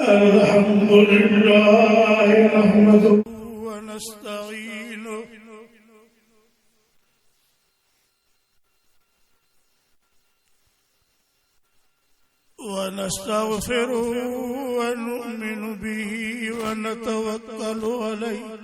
الحمد لله نحمده ونستعينه ونستغفره ونؤمن به ونتوكل عليه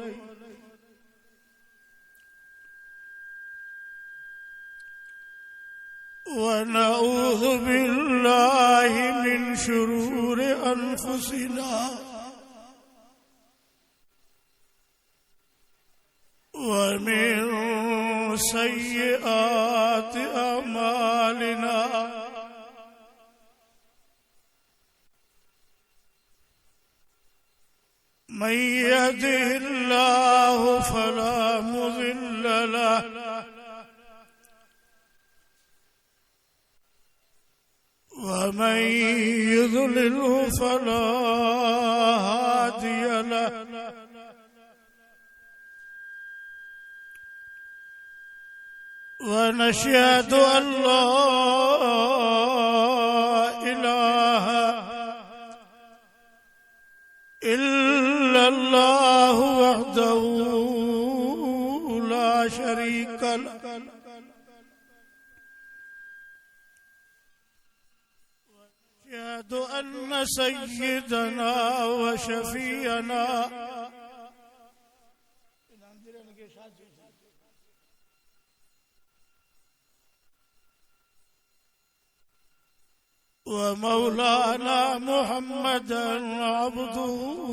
ونعوذ بالله من شرور أنفسنا ومن سيئات أعمالنا من يهده الله فلا مضل له ومن يضلله فلا هادي له ونشهد أن لا إله إلا الله وحده لا شريك له ونشهد أن سيدنا وشفيعنا ومولانا محمدا عبده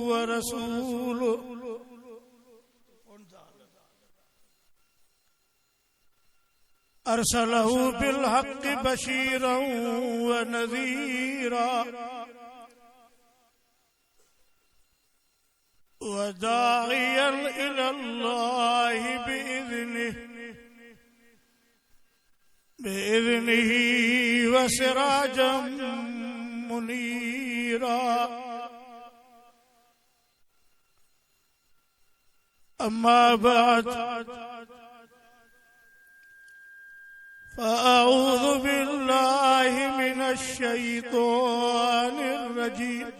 ورسوله أرسله بالحق بشيرا ونذيرا وداعيا إلى الله بإذنه وسراجا منيرا أما بعد فأعوذ بالله من الشيطان الرجيم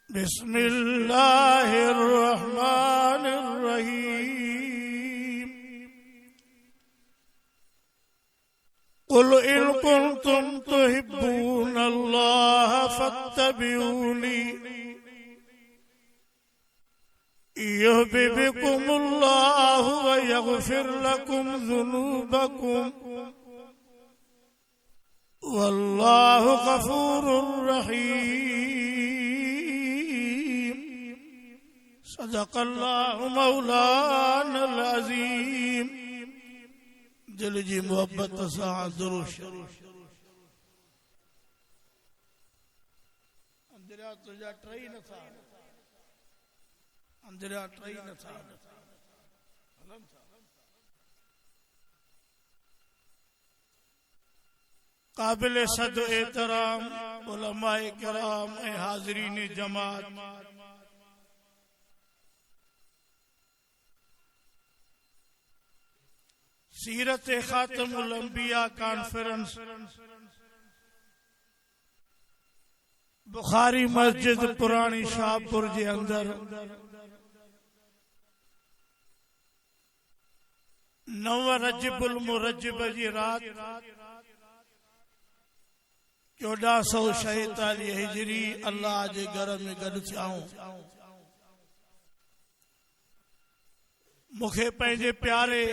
بسم الله الرحمن الرحيم قل إن كنتم تحبون الله فاتبعوني يحببكم الله ويغفر لكم ذنوبكم والله غفور رحيم صدق الله مولانا العظيم दिल जी मोहब्बत सां दुरूद शरीफ अंदरा तुझा ट्रई न था अंदरा ट्रई न था काबिल सद एहतराम उलमाए किराम ए हाज़रीन जमात सीरत खातमुल अंबिया कॉन्फ्रेंस बुखारी मस्जिद पुरानी शाहपुर के अंदर 9 रजबुल मुरज्जब जी रात 1446 हिजरी अल्लाह के घर में गड थियाऊं मुखे पंहिंजे प्यारे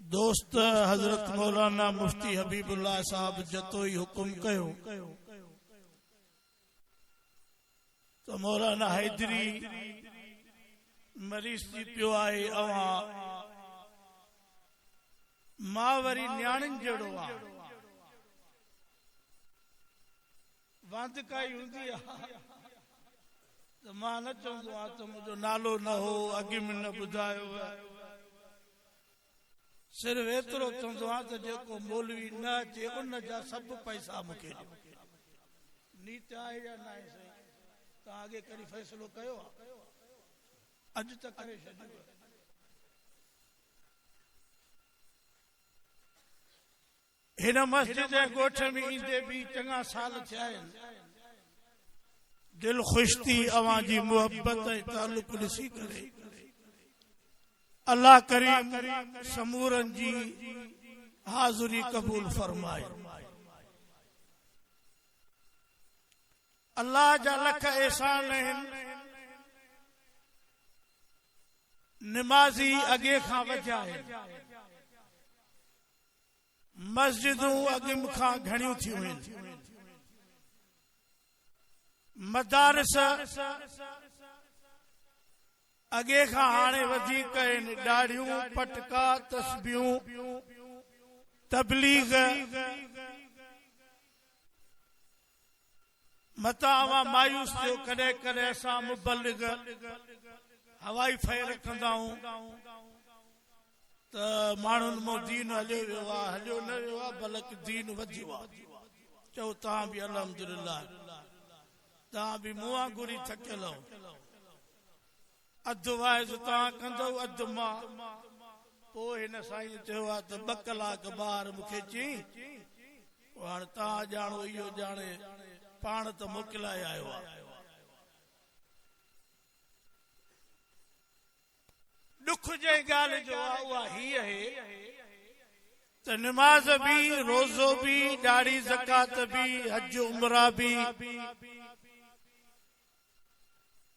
दोस्त हजरत मौलाना मुफ्ती हबीबुल्लाह साहब जतोई हुकुम कयो तो मौलाना हैदरी मरीज थी पियो आहे अवां मां वरी न्याणिन जहिड़ो आहे वांद काई हूंदी आहे त मां न चवंदो आहियां त मुंहिंजो नालो न हो अॻु में न ॿुधायो सिर्फ एतिरो चवंदो आहियां त जेको मौलवी न अचे उन जा सभु पैसा मूंखे ॾियो नीत आहे या न आहे साईं तव्हां अॻे कॾहिं फ़ैसिलो कयो आहे अॼु त करे छॾियो हिन मस्जिद गोठ में ईंदे भी चङा साल थिया आहिनि दिल ख़ुश थी अवां जी मोहब्बत ऐं तालुक ॾिसी करे अल्लाह करीम समूरन जी हाज़ुरी कबूल फरमाए अल्लाह जा लख एहसान आहिनि निमाज़ी अॻे खां वधिया आहिनि मस्जिदूं अॻे खां घणियूं थियूं आहिनि मदारिस अॻे खां हाणे वधीक आहिनि ॾाढ़ियूं पटका तस्बीहूं तबलीग मता अवां मायूस थियो कॾहिं कॾहिं असां मुबलिग हवाई फेर रखंदा आहियूं त माण्हुनि मां दीन हलियो वियो आहे हलियो न वियो आहे बल्कि दीन वधियो आहे चओ तव्हां बि अल्हम्दुलिल्लाह तव्हां बि मुंहुं वांगुरु थकियल आहियो अधु वाइज़ तव्हां कंदो अधु मां पोइ हिन साईं चयो आहे त 2 कलाक ॿार मूंखे चई हाणे तव्हां ॼाणो इहो ॼाणे पाण त मोकिलाए आयो आहे दुख जे ॻाल्हि जो आहे उहा हीअ आहे त निमाज़ बि रोज़ो बि ॾाढ़ी ज़कात बि हज उमरा बि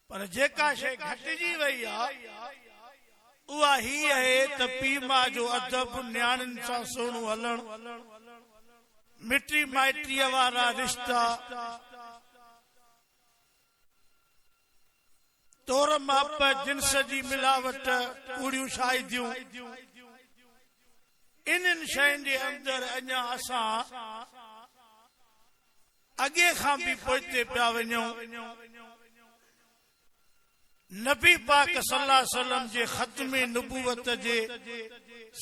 पर जेका शइ घटिजी वई आहे उहा हीअ आहे त पीउ माउ जो अदब न्याणियुनि सां सुहिणो हलणु मिटी माइटीअ वारा रिश्ता तोर माप जिन्स जी मिलावट कूड़ियूं शाइदियूं इन्हनि शयुनि जे अंदरि अञा असां अॻे खां बि पोइते पिया वञूं नबी पाक सल्लल्लाहु अलैहि वसल्लम जे ख़त्मे नबूवत जे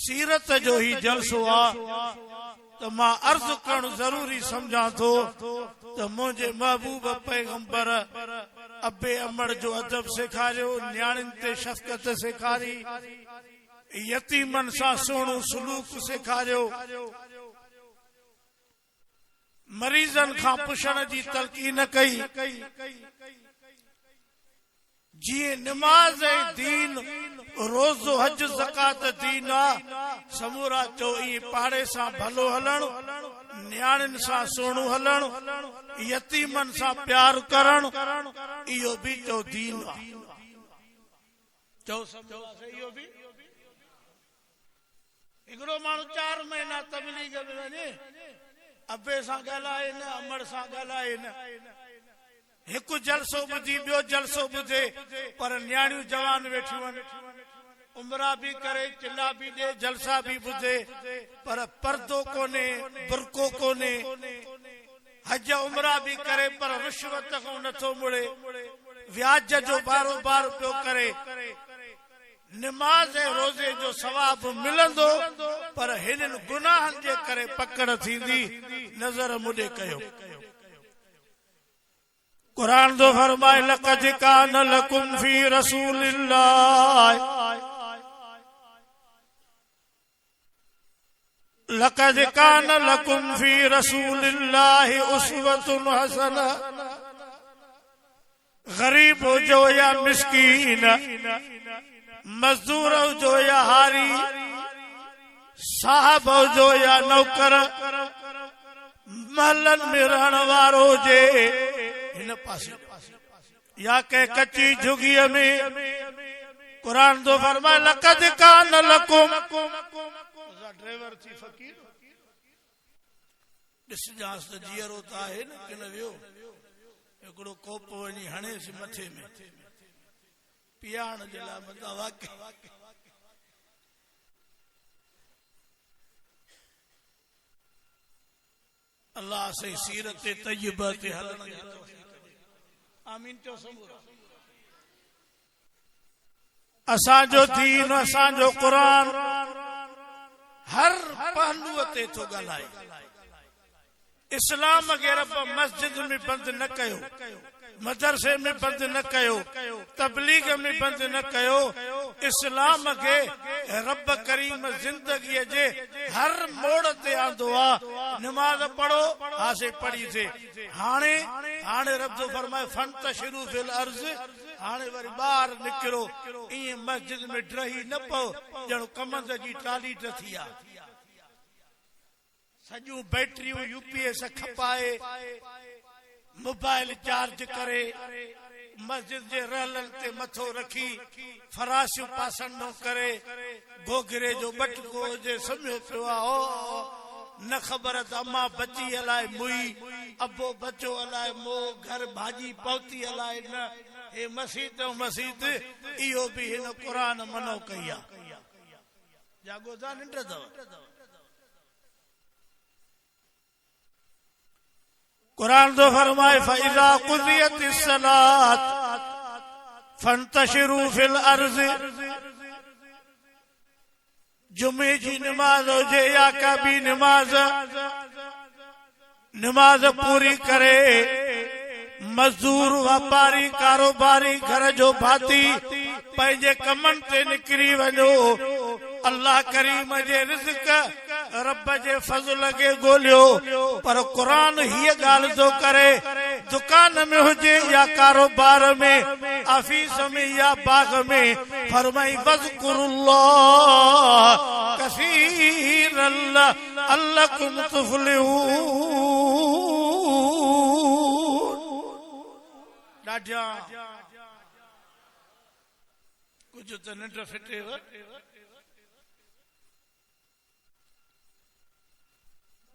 सीरत जो ही जलसो आहे त मां अर्ज़ करणु ज़रूरी सम्झां थो त मुंहिंजे महबूब पैगंबर अबे अमड़ जो अदब सेखारियो न्याणियुनि ते शफ़क़त सेखारी यतीमनि सां सुहिणो सलूक सेखारियो मरीज़नि खां पुछण जी तलक़ीन कई जीअं निमाज़ ऐं दीन रोज़ो हज ज़कात दीन आहे समूरा चओ इएं पाड़े सां भलो हलणु न्याणियुनि सां सुहिणो हलणु यतीमनि सां प्यार करणु इहो बि चओ दीन आहे चओ इहो बि हिकिड़ो माण्हू 4 महीना तबलीग में वञे अबे सां ॻाल्हाए न अमड़ सां ॻाल्हाए न हिकु जलसो ॿुधी ॿियो जलसो ॿुधे पर न्याणियूं जवान वेठियूं आहिनि उमरा भी करे चिल्ला भी दे जलसा भी ॿुधे पर पर्दो कोने बुरको कोने हज उमरा भी करे पर रिश्वत खां नथो मुड़े व्याज जो बारोबार पियो करे निमाज़ ऐं रोज़े जो सवाब मिलंदो पर हिननि गुनाहनि जे करे पकड़ थींदी नज़र मुॾे कयो कुरान तो फरमाए लक़द कान लकुम फी रसूलिल्लाह लक़द कान लकुम फी रसूलिल्लाह उस्वतुन हसना गरीब हो जो या मिस्कीन मजदूर हो जो या हारी साहब हो जो या नौकर महलन में रहण वारो जे हिन पासे या के कच्ची झुगिया में कुरान तो फरमाए लक़द कान लकुम ड्राइवर थी फकीर ॾिस जांस त जीअरो त आहे न कि न वियो हिकिड़ो कोप वञी हणेसि मथे में पियाण जे लाइ बंदा वाक़ई अल्लाह से सीरत तय्यबा ते हलण जी आमीन चो समूरा असांजो दीन असांजो कुरान हर पहलू ते थो ॻाल्हाए इस्लाम खे रब मस्जिद में बंद न कयो मदरसे में बंद न कयो तबलीग में बंद न कयो इस्लाम के रब करीम जिंदगी जे हर मोड़ ते आंदो आ नमाज पढ़ो हासे पढ़ी थे हाणे हाणे रब जो फरमाए फंतशिरू फिल अर्ज़ हाणे वरी बाहर निकरो ईअं मस्जिद में ड्रही न पओ ॼण कमंद जी टाली थी आ सॼियूं बैटरियूं यूपीएस खपाए मोबाइल चार्ज करे मस्जिद जे रहलन ते मथो रखी फराशियूं पासंदो करे गोगरे जो बटको जे सम्झो पियो आहे न ख़बर त अम्मा बची अलाए मुई अबो बचो अलाए मो घर भाॼी पहुती अलाए न हे मसीत मसीत इहो बि हिन क़ुरान मनो कई आहे जागो था निंड अथव कुरान तो फरमाए फइज़ा क़ुज़ियतिस सलात फंतशिरू फिल अर्ज़ जुमे जी नमाज हुजे या का भी नमाज पूरी करे मजदूर वापारी कारोबारी घर जो भाती पंहिंजे कमनि ते निकिरी वञो अल्लाह करीम जे रिज़्क़ रब जे फज़ल खे ॻोल्हियो पर क़ुरान हीअ ॻाल्हि थो करे दुकान में हुजे या कारोबार में ऑफिस में या बाग में फरमाई वज़कुरुल्लाह कसीरन लअल्लकुम तुफ़्लिहून ॾाढा कुझु त निंड फिटेव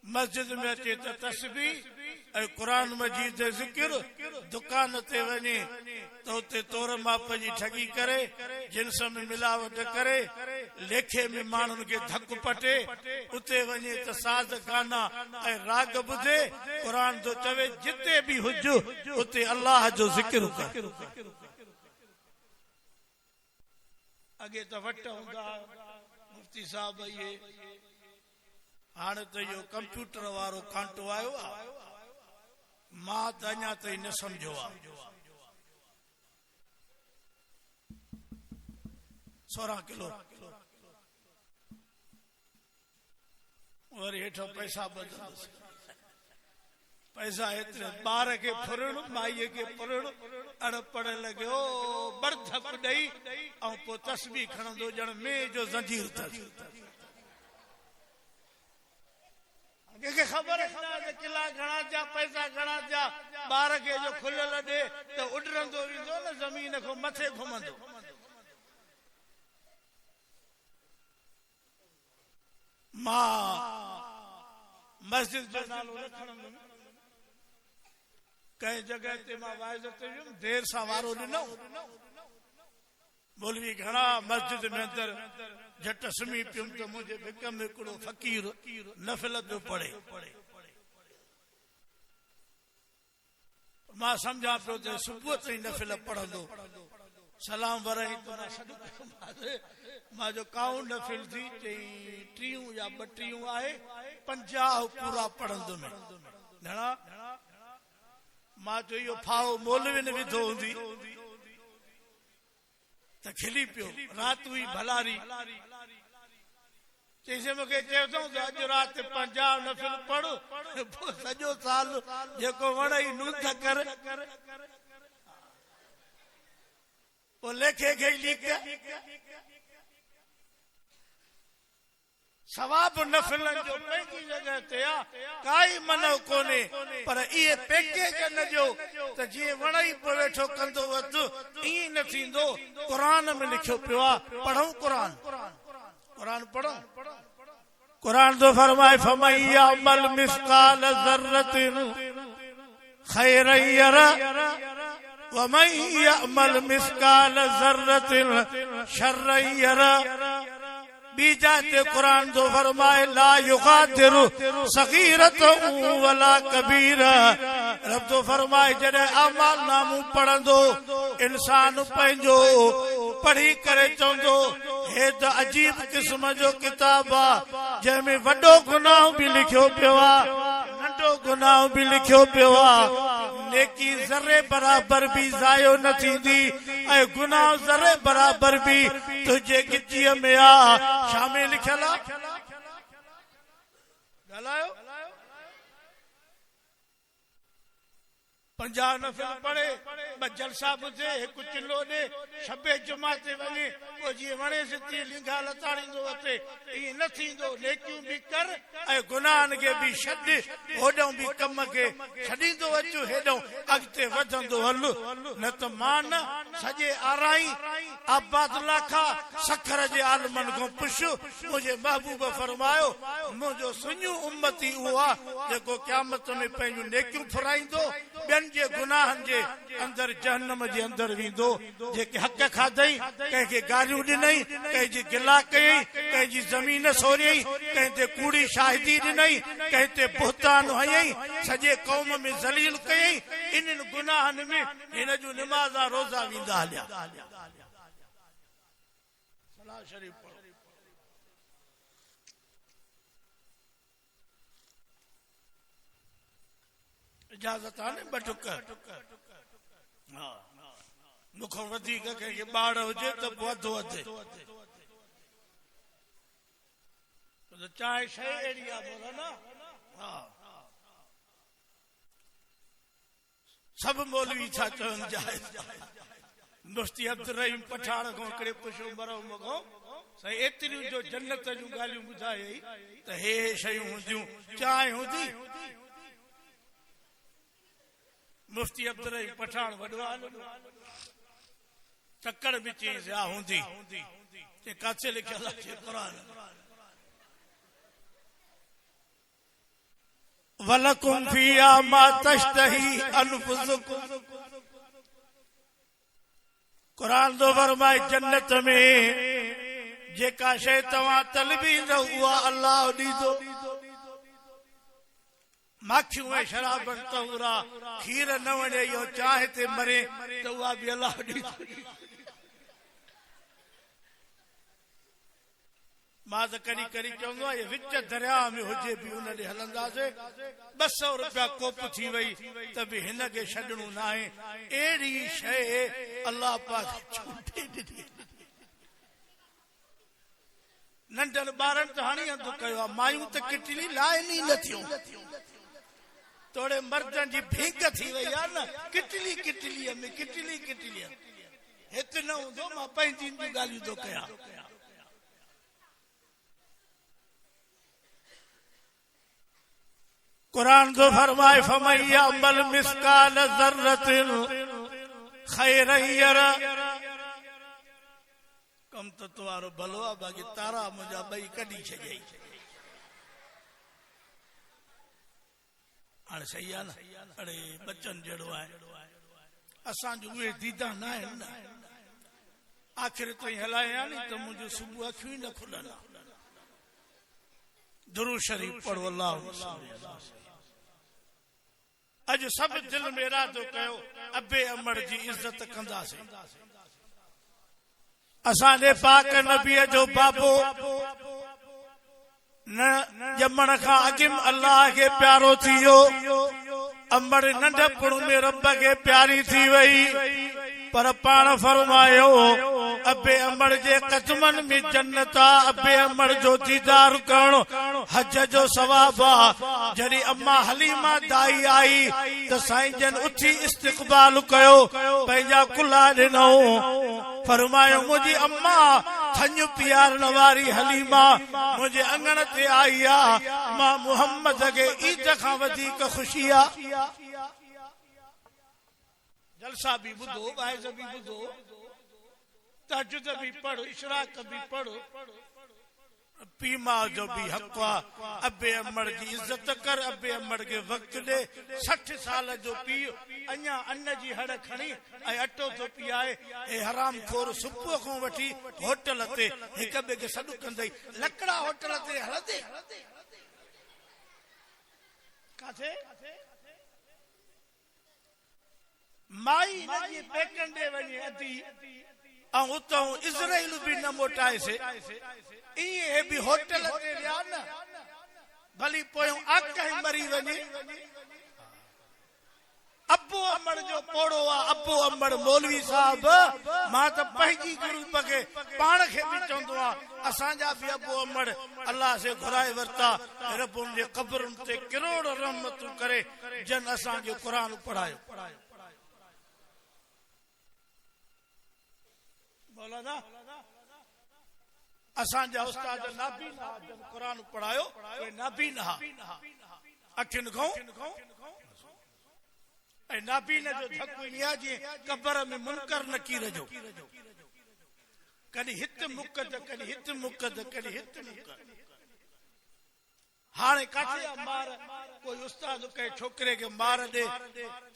मस्जिद में अचे त तस्बीह ऐं क़ुरान मजीद जो ज़िक्र दुकान ते वञे त उते तोर माप जी ठगी करे जिन्स में मिलावट करे लेखे में माण्हुनि खे धक पटे उते वञे त साज़ गाना ऐं राग ॿुधे क़ुरान थो चवे जिते बि हुज उते अल्लाह जो ज़िक्र कर अॻे त वट हूंदा मुफ्ती साहब इहे हाणे त इहो कंप्यूटर वारो कांटो आयो आहे मां त अञा ताईं न सम्झो आहे 16 किलो वरी हेठो पैसा बदलस पैसा एतिरे ॿार खे फुरण माईअ खे फुरण अड़पड़ लॻियो बरधक ॾेई ऐं पोइ तस्बीह खणंदो ॼण में जो ज़ंजीर अथसि कंहिंखे ख़बर आहे किला घणा जा पैसा घणा जा ॿार खे जो खुलियल ॾे त उॾरंदो वेंदो न ज़मीन खां मथे घुमंदो मां मस्जिद जो नालो न खणंदुमि कंहिं जॻह ते मां वाइज़ ते वियुमि देर सां वारो ॾिनो मौलवी घणा मस्जिद में अंदर झट सुम्ही पियुमि त मुंहिंजे भिक में हिकिड़ो फ़क़ीर नफ़िल पियो पढ़े मां सम्झां पियो त सुबुह ताईं नफ़िल पढ़ंदो सलाम वरई त मां सॾु मां जो काउं नफ़िल थी चई 30 या 32 आहे 50 पूरा पढ़ंदुमि घणा मां चयो इहो फाहो मौलवी ने विधो हूंदी त खिली पियो राति हुई भलारी चईसि मूंखे चयो अथऊं त अॼु राति 50 नफ़िल पढ़ पोइ सॼो साल जेको वणई नूत कर पोइ लेखे खे लिख सवाब नफ़िलनि जो पंहिंजी जॻह ते आहे काई मनो कोन्हे पर इहे पैकेज न ॾियो त जीअं वणई पोइ वेठो कंदो वधु ईअं न थींदो क़ुरान में लिखियो पियो आहे पढ़ूं क़ुरान पढ़ूं क़ुरान तो फरमाए फमन यअमल मिस्काल ज़र्रतिन खैरन यरा वमन यअमल मिस्काल ज़र्रतिन शर्रन यरा बीजाते कुरान जो फरमाए ला युगादिरु सगीरतन वला कबीरा रब तो फरमाए जॾहिं अमाल नामू पढ़ंदो इंसान पंहिंजो पढ़ी करे चवंदो हे त अजीब क़िस्म जो किताब आहे जंहिंमें वॾो गुनाह बि लिखियो पियो आहे नंढो गुनाह बि लिखियो पियो आहे नेकी ज़रे बराबर भी ज़ायो न थींदी ऐं गुनाह ज़रे बराबर भी तुझे गिचीअ में आ शामिल लिखियल आहे ॻाल्हायो 50 नफिल पढ़े, 2 जलसा ॿुधे, 1 चिलो ॾे, शबे जुमा ते वञे, पोइ जीअं वणे सिती लिंगा लताड़ींदो अचे, ईअं न थींदो। नेकियूं बि कर ऐं गुनाहनि खे बि छॾ, होॾों बि कम खे छॾींदो अचु, हेॾों अॻिते वधंदो हल। न त मां न सॼे आराई आबादुल्ला खां सखर जे आलमनि खां पुछ। मुंहिंजे महबूब फरमायो, मुंहिंजो सुञो उम्मती उहो आहे जेको क़यामत में पंहिंजूं नेकियूं फुराईंदो, ॿियनि जे गुनाहनि जे अंदरि जहन्नम जे अंदरि वेंदो। जेके हक़ खाधई, कंहिंखे गारियूं ॾिनई, कंहिंजी गिला कयई, कंहिंजी ज़मीन सोरियई, कंहिं ते कूड़ी शाहिदी ॾिनई, कंहिं ते बुहतान हयई, सॼे क़ौम में ज़लील कयई, इन्हनि गुनाहनि में हिन जूं निमाज़ा रोज़ा वेंदा हलिया। सलाह शरीफ़ पढ़ो। इजाज़त आहे न बटुक? हा, मूंखां वधीक कंहिंखे ॿार हुजे त वधो वधे। चाहे शइ अहिड़ी आहे मौलाना। हा, सभु मौलवी छा चवनि जाइज़। मुफ्ती अब्दुल रहीम पठाण खां हिकिड़े पुछो मरो मूंखां, साईं एतिरियूं जो जन्नत जूं ॻाल्हियूं ॿुधायई त हे शयूं हूंदियूं, चांहि हूंदी? मुफ्ती अब्दुल रहीम पठाण वॾो आलिम, तकड़ बि चईंसि हा हूंदी। चई काथे लिखियल आहे? क़ुरान। वलकुम फीहा मा तश्तही अनफुसुकुम। क़ुरान जो फरमाए, जन्नत में जेका शइ तव्हां तलबींदो उहा अल्लाह ॾींदो। माखियूं ऐं शराबनि तहुरा, खीर न वणे इहो चांहि ते मरे त उहा बि अल्लाह ॾींदो। मां त कॾहिं कॾहिं चवंदो आहियां विच दरिया में हुजे बि हुन ॾे हलंदासीं, 200 रुपया कोप थी वई त बि हिन खे छॾणो न आहे। अहिड़ी शइ अल्लाह पाक छूटे ॾिनी। नंढनि ॿारनि त हाणे हंधु कयो आहे, मायूं त किटली लाइनि ई न थियूं। तोड़े मर्दनि जी भीख थी वई आहे न, किटली किटलीअ में, किटली किटलीअ। हिते न हूंदो, मां पंहिंजी ॻाल्हियूं थो कयां। कुरान जो फरमाए, फमैया अमल मिस्काल ज़र्रतिन खैरन यरा। कम त तुवारो भलो आहे, बाक़ी तारा मुंहिंजा ॿई कढी छॾियई। हाणे सही आहे न? अड़े बचन जहिड़ो आहे, असांजो उहे दीदा न आहिनि न। आख़िर ताईं हलाया नी त मुंहिंजो सुबुह अखियूं ई न खुलनि। दुरूद शरीफ़ पढ़ो। अल्लाह अॼु सभु दिल में इरादो कयो अबे अमर जी इज़त कंदासीं। असांजे पाक नबीअ जो बाबो न ॼमण खां अॻु अल्लाह खे प्यारो थी वियो। अमर नंढपण में रब खे प्यारी थी वई, पर पाण फरमायो अबे अमर जे कदमनि में जन्नत आहे। अबे अमर जो दीदार करणु हज जो सवाब आहे। जॾहिं अम्मा हलीमा दाई आई त साईं जन उथी इस्तक़बाल कयो, पंहिंजा कुल्ला ॾिनो, फरमायो मुंहिंजी अम्मा थञ पीआरण वारी हलीमा मुंहिंजे अंगण ते आई आहे। मां मुहम्मद खे ईद खां वधीक ख़ुशी आहे। जलसा भी बुधो, वाइज़ भी बुधो, तहज्जुद भी पढ़ो, इशराक भी पढ़ो। पीमा जो भी हक़ आहे। अबे अमर जी इज़त कर, अबे अमर के वक्त दे। 60 साल जो पीउ अञा अन्न जी हड़ खणी ऐं अटो थो पीआए। ए हराम खोर सुबुह खां वठी होटल ते हिक ॿिए खे सॾु कंदई। लकड़ा होटल ते हलंदे काथे माई हिनजी पेकनि ॾे वञे अधी ऐं उतां इज़राइल बि न मोटाएसे। इहे बि होटल ते विया न, भली पोयों अक मरी वञे। अबो अमड़ जो पोड़ो आ अबो अमड़ मौलवी साहब मां त पंहिंजी ग्रुप के पाण खे भी चवंदो आ असांजा भी अबो अमड़ अल्लाह से घुराए वरता रब उनजे कब्रन ते करोड़ रहमतूं करे जन असां जो कुरान पढ़ायो मौलाना असांजा उस्ताद नाबी ना जन कुरान पढ़ायो ए नाबी ना अखिन खां ऐं नाबी न जो धक्को निया जी कब्र में मुनकर नकीर जो कदी हित मुकद कदी हित मुकद कदी हित मुकद हाणे काथे मार कोई उस्ताद कहे छोकरे के मार दे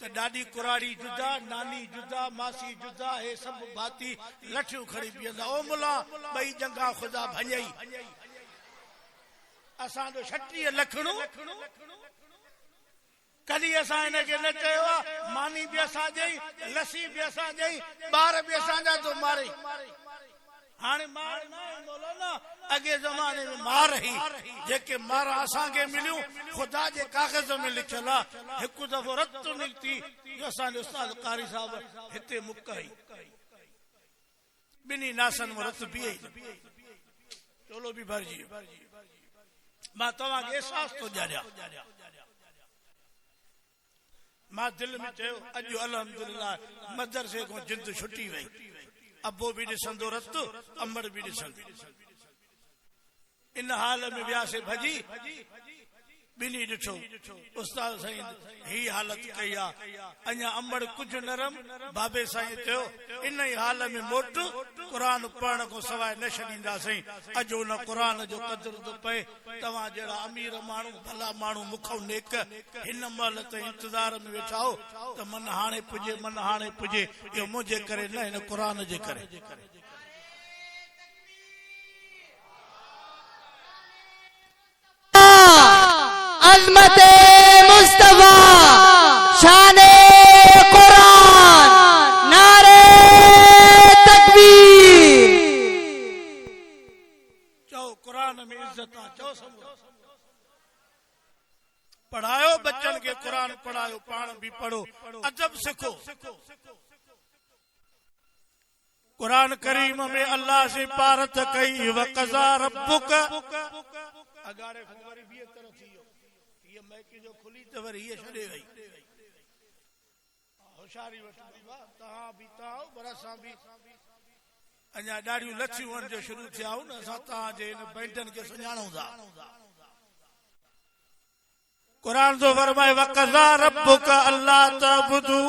तो डाडी कुराड़ी जुदा नानी जुदा मासी जुदा हे सब भाती लठियूं खड़ी बीहंदा ओ मुला बई जंगा खुदा भॼई असां जो 36 लखणो कदी असां इनके न चयो मानी भी असां जई लसी भी असां जई बार भी असां जा तो मारे हाणे मार ना मौलाना अगे जमाने में मार ही जेके मार असां के मिलियो खुदा जे कागज में लिखल आ एक दफो रत निकती जो असां जो उस्ताद कारी साहब हिते मुकई बिनी नासन में रत बीए चलो भी भरजी मां तवा के एहसास तो जारिया मां दिल में चयो अॼु अल्हम्दुलिल्लाह मदरसे को जिंद छुटी वई अबो भी ॾिसंदो रत अमड़ भी ॾिसंदो इन हाल में वियासे भजी बिनी ॾिठो उस्ताद साईं ही हालत कई आ अञा अमड़ कुछ नरम बाबे साईं चयो इन ही हाल में मोट कुरान पढ़ण को सवाइ न छॾींदासीं अॼु उन कुरान जो क़दुरु थो पए तव्हां जहिड़ा अमीर माण्हू भला माण्हू मुखो नेक हिन महिल त इंतज़ार में वेठा हो त मन हाणे पुॼे इहो मुंहिंजे करे न हिन कुरान जे करे अज़मत मुस्तफा शान कुरान नारे तकबीर चो कुरान में इज्जत आ चो पढ़ायो बच्चन के कुरान पढ़ायो पाण भी पढ़ो अदब सिखो कुरान करीम में अल्लाह से पारत कई वक़ज़ा रब्बुक अगाड़े वरी बिए तरफ थियो ये मैकी जो खुली त वरी ये छड़े वई होशियारी वठ बाबा तहां भी ताओ बरसा भी अञा ॾाढियूं लच्छियूं वञ जो शुरू थिया न असां तहां जे इन बैंडन के सुञाणूं था कुरान तो फरमाए वक़ज़ा रब्बुक अल्ला तअबुदू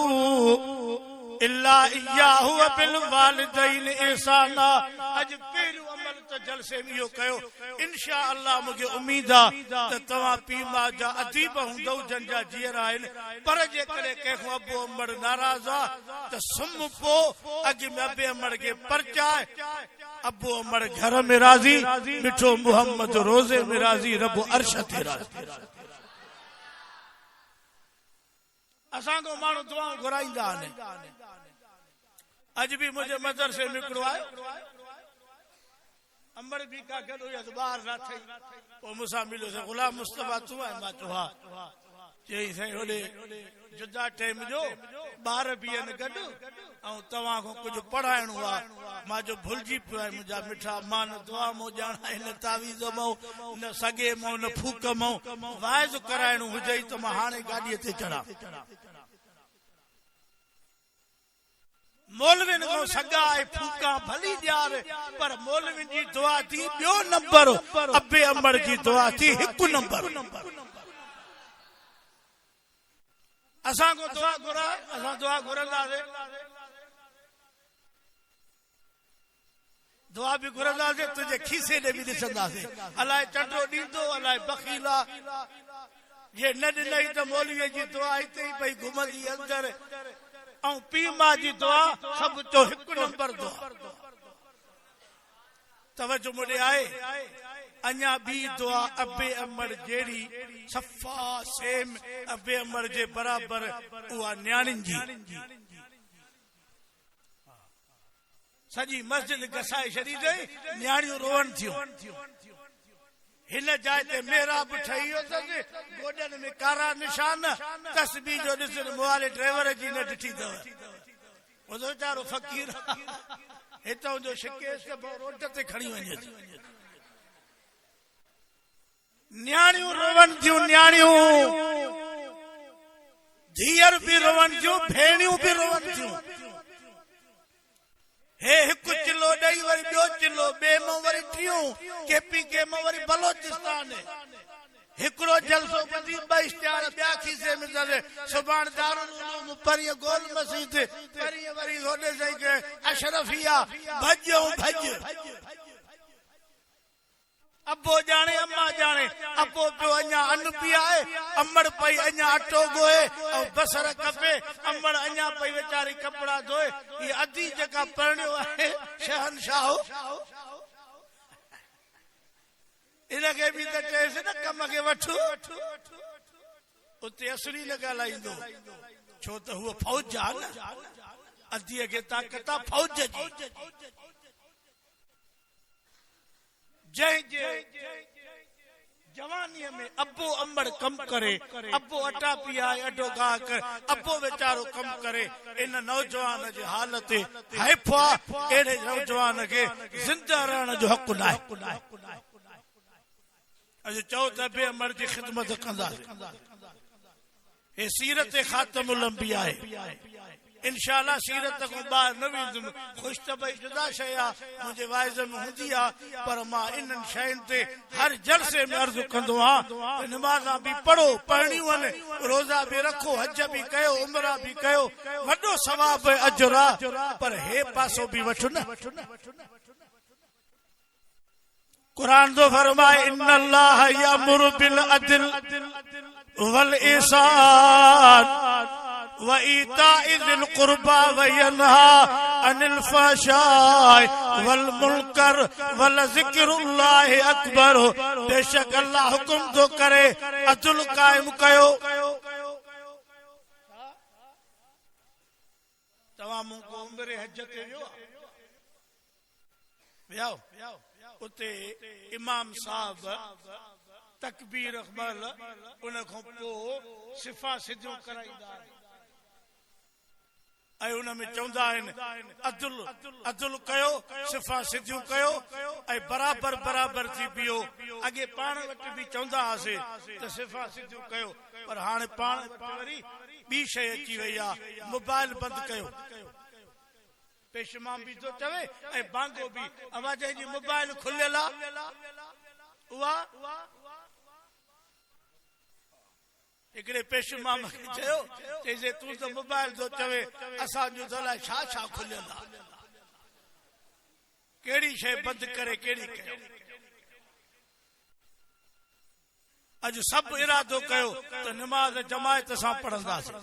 इल्ला इय्याहु व बिल वालिदैन ihsana अज पहिरियों अमल त जलसे में इहो कयो इंशा अल्लाह मूंखे उम्मीद आ त तव्हां पीउ मां जा अदीब हूंदव जन जा जीअर आहिनि पर जेकॾहिं कंहिंखो अबो अमड़ नाराज़ आ त सुम पो अॻु में अबे अमड़ खे परचाए अबो अमड़ घर में राज़ी मिठो मुहम्मद रोज़े में राज़ी रब अर्श ते राज़ी असां को माण्हू दुआऊं घुराईंदा आहिनि अज भी मुझे मदरसे में हिकिड़ो आयो अमड़ भी का गॾो या ॿार न थई पोइ मूंसां मिलियो से गुलाम मुस्तफा तूं आहे मां चयो हा चई साईं होॾे जुदा टाइम जो ॿार बीहनि गॾु ऐं तव्हां खां कुझु पढ़ाइणो आहे मां जो भुलिजी पियो आहे मुंहिंजा मिठा मां न दुआ मो ॼाणा न तावीज़ मो न सॻे मो न फूक मो वाइज़ कराइणो हुजे त मां हाणे गाॾीअ ते चढ़ा मौलविन को सगा है फूका भली ॾियार पर मौलविन जी दुआ थी ॿियो नंबर अबे अमड़ जी दुआ थी हिकु नंबर असां को दुआ घुरा असां दुआ घुरंदासीं दुआ भी घुरंदासीं तुंहिंजे खीसे ॾे बि ॾिसंदासीं अलाए चंडो ॾींदो अलाए बखीला ये न ॾिनई त मौलवीअ जी दुआ हिते ई पई घुमंदी अंदर ऐं पीउ मां जी दुआ सभ जो हिकु नंबर दुआ तवजो मुॾे आहे अञा ॿी दुआ अबे अमड़ जहिड़ी सफ़ा सेम अबे अमड़ जे बराबर उहा न्याणियुनि जी सॼी मस्जिद घसाए छॾी अथई न्याणियूं रोअण थियूं हिन जाइ ते मेहराब ठही अथसि गोॾनि में कारा निशान तस्बीह जो ॾिस मुआले ड्राइवर जी न ॾिठी अथव वो वीचारो फ़कीर हितां जो शिकेस रोड ते खणी वञे न्याणियूं रोवनि थियूं न्याणियूं धीअर बि रोवनि थियूं भेणियूं बि रोवनि थियूं हे हिकु चिलो ॾेई वरी ॿियो चिलो ॿिए मां वरी टियों केपी के मां वरी बलोचिस्तान हिकिड़ो जलसो ॿधी ॿ इश्तिहार ॿिया खीसे में दरे सुभाणे दारुल उलूम परीअं गोल मस्जिद परीअं वरी होॾे साईं के अशरफिया भॼूं भॼ अबो जाने अम्मा जाने अबो पियो अञा अन्न पी आहे अमड़ पई अञा अटो ॻोहे ऐं बसर कपे अमड़ अञा पई वीचारी कपिड़ा धोए ही अधी जेका परिणियो आहे शहनशाह इनखे बि त चएसि न कम खे वठो उते असली न ॻाल्हाईंदो छो त हूअ फौज आहे न अधीअ खे ताक़त आहे फौज जी जंहिं जवानीअ में अबो अमड़ कम करे अबो अटा पीआए अडो गाह कर अबो वीचारो कम करे इन नौजवान जी हालत हैफ़ आहे अहिड़े नौजवान खे ज़िंदा रहण जो हक़ न आहे अॼु चओ त बे अमड़ जी ख़िदमत कंदासीं हे सीरत ख़ातमुल अंबिया आहे इंशाअल्लाह सीरत को ॿाहिरि न वेंदुमि ख़ुशि त भई जुदा शइ आहे मुंहिंजे वाइज़ में हूंदी आहे पर मां इन्हनि शयुनि ते हर जलसे में अर्ज़ु कंदो आहियां नमाज़ा बि पढ़ो पढ़णियूं आहिनि रोज़ा बि रखो हज बि कयो उमरा बि कयो वॾो सवाब अजुर आहे पर हे पासो बि वठो न कुरान जो फरमाए इन्नल्लाह यअमुरु बिल अदल वल इहसान وإيتاء ذي القربى وينهى عن الفحشاء والمنكر ولذكر الله أكبر बेशक अल्लाह हुकुम थो करे अदल कायम कयो तव्हां मूंखे उमिरि हज ते वियो उते इमाम साहब तकबीर अकबर उन खां पोइ सिफ़ा सिधियूं कराईंदा ऐं उन में चवंदा आहिनि अदल अदल कयो सिफ़ा सिधियूं कयो ऐं बराबर बराबर थी बीहो अॻे पाण वटि बि चवंदा हुआसीं त सिफ़ा सिधियूं कयो पर हाणे पाण वरी ॿी शइ अची वई आहे मोबाइल बंदि कयो पेशमाम बि थो चवे ऐं बांगो बि आवाज़ जी मोबाइल खुलियल आहे उहा हिकिड़े पेशमाम खे चयो चइजे तूं त मोबाइल थो चवे असांजो त अलाए छा छा खुलियल आहे कहिड़ी शइ बंदि करे कहिड़ी कयो अॼु सभु इरादो कयो त नमाज़ जमायत सां पढ़ंदासीं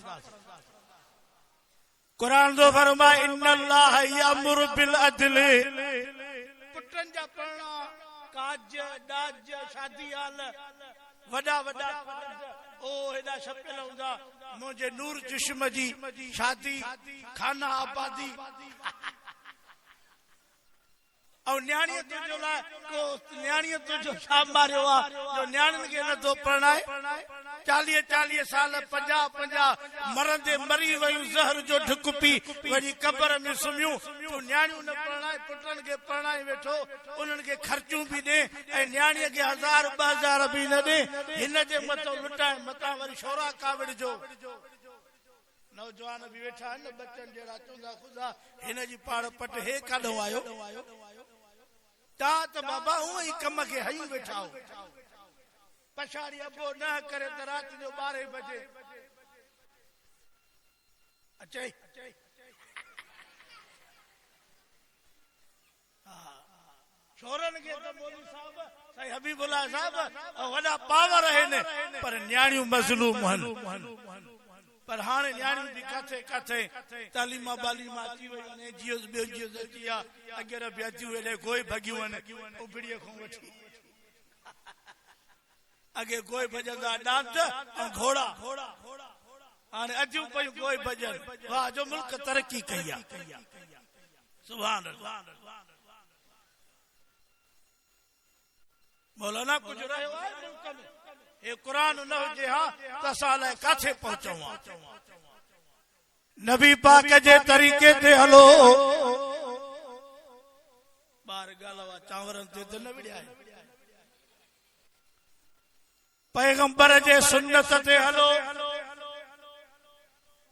कुरान जो फरमाए इन्नल्लाह यअमुरु बिल अदल पुटनि जा पढ़णा काज डाज शादी हाल वॾा वॾा ओ हेॾा छपियल हूंदा मुंहिंजे नूर चश्म जी शादी खाना आबादी ऐं न्याणीअ तुंहिंजो लाइ को न्याणीअ तुंहिंजो छा मारियो आहे जो न्याणियुनि खे नथो पढ़ाए 40-40 साल 50-50 मरंदे मरी वयूं ज़हर जो ढुक पी वरी कब्र में सुम्हियूं तूं न्याणियूं न पढ़ाए पुटनि खे पढ़ाए वेठो उन्हनि खे ख़र्चूं बि ॾे ऐं न्याणीअ खे 1000-2000 बि न ॾे हिन जे मथां लुटाए मथां वरी शोरा का विढ़जो नौजवान बि वेठा आहिनि न बचनि जहिड़ा चवंदा ख़ुदा हिन जी पाण पट हे काॾों आयो तव्हां त बाबा हूअं ई कम खे हई वेठा हो पछाड़ी अबो न करे त राति जो 12 बजे अचे छोरनि खे त मौलवी साहब साईं हबीबुल्लाह साहब वॾा पावर आहिनि पर न्याणियूं मज़लूम आहिनि पर हाणे न्याणियूं बि किथे किथे तालीमा बालीमा अची वयूं आहिनि जियोस ॿियो जियोस अची आहे अॻे बि अचियूं हेॾे गोई भॻियूं आहिनि उबड़ीअ खां वठी अॻे गोई भॼंदा डांस ऐं घोड़ा हाणे अजूं पयूं गोई भॼन वाह जो मुल्क तरक़ी कई आहे सुभान अल्लाह मौलाना कुछ रहियो आहे मुल्क में हे कुरान न हुजे हा त असां लाइ काथे पहुचूं हा नबी पाक जे तरीक़े ते हलो ॿार ॻाल्हि चांवरनि ते त न विड़िया पैगंबर जे सुन्नत ते हलो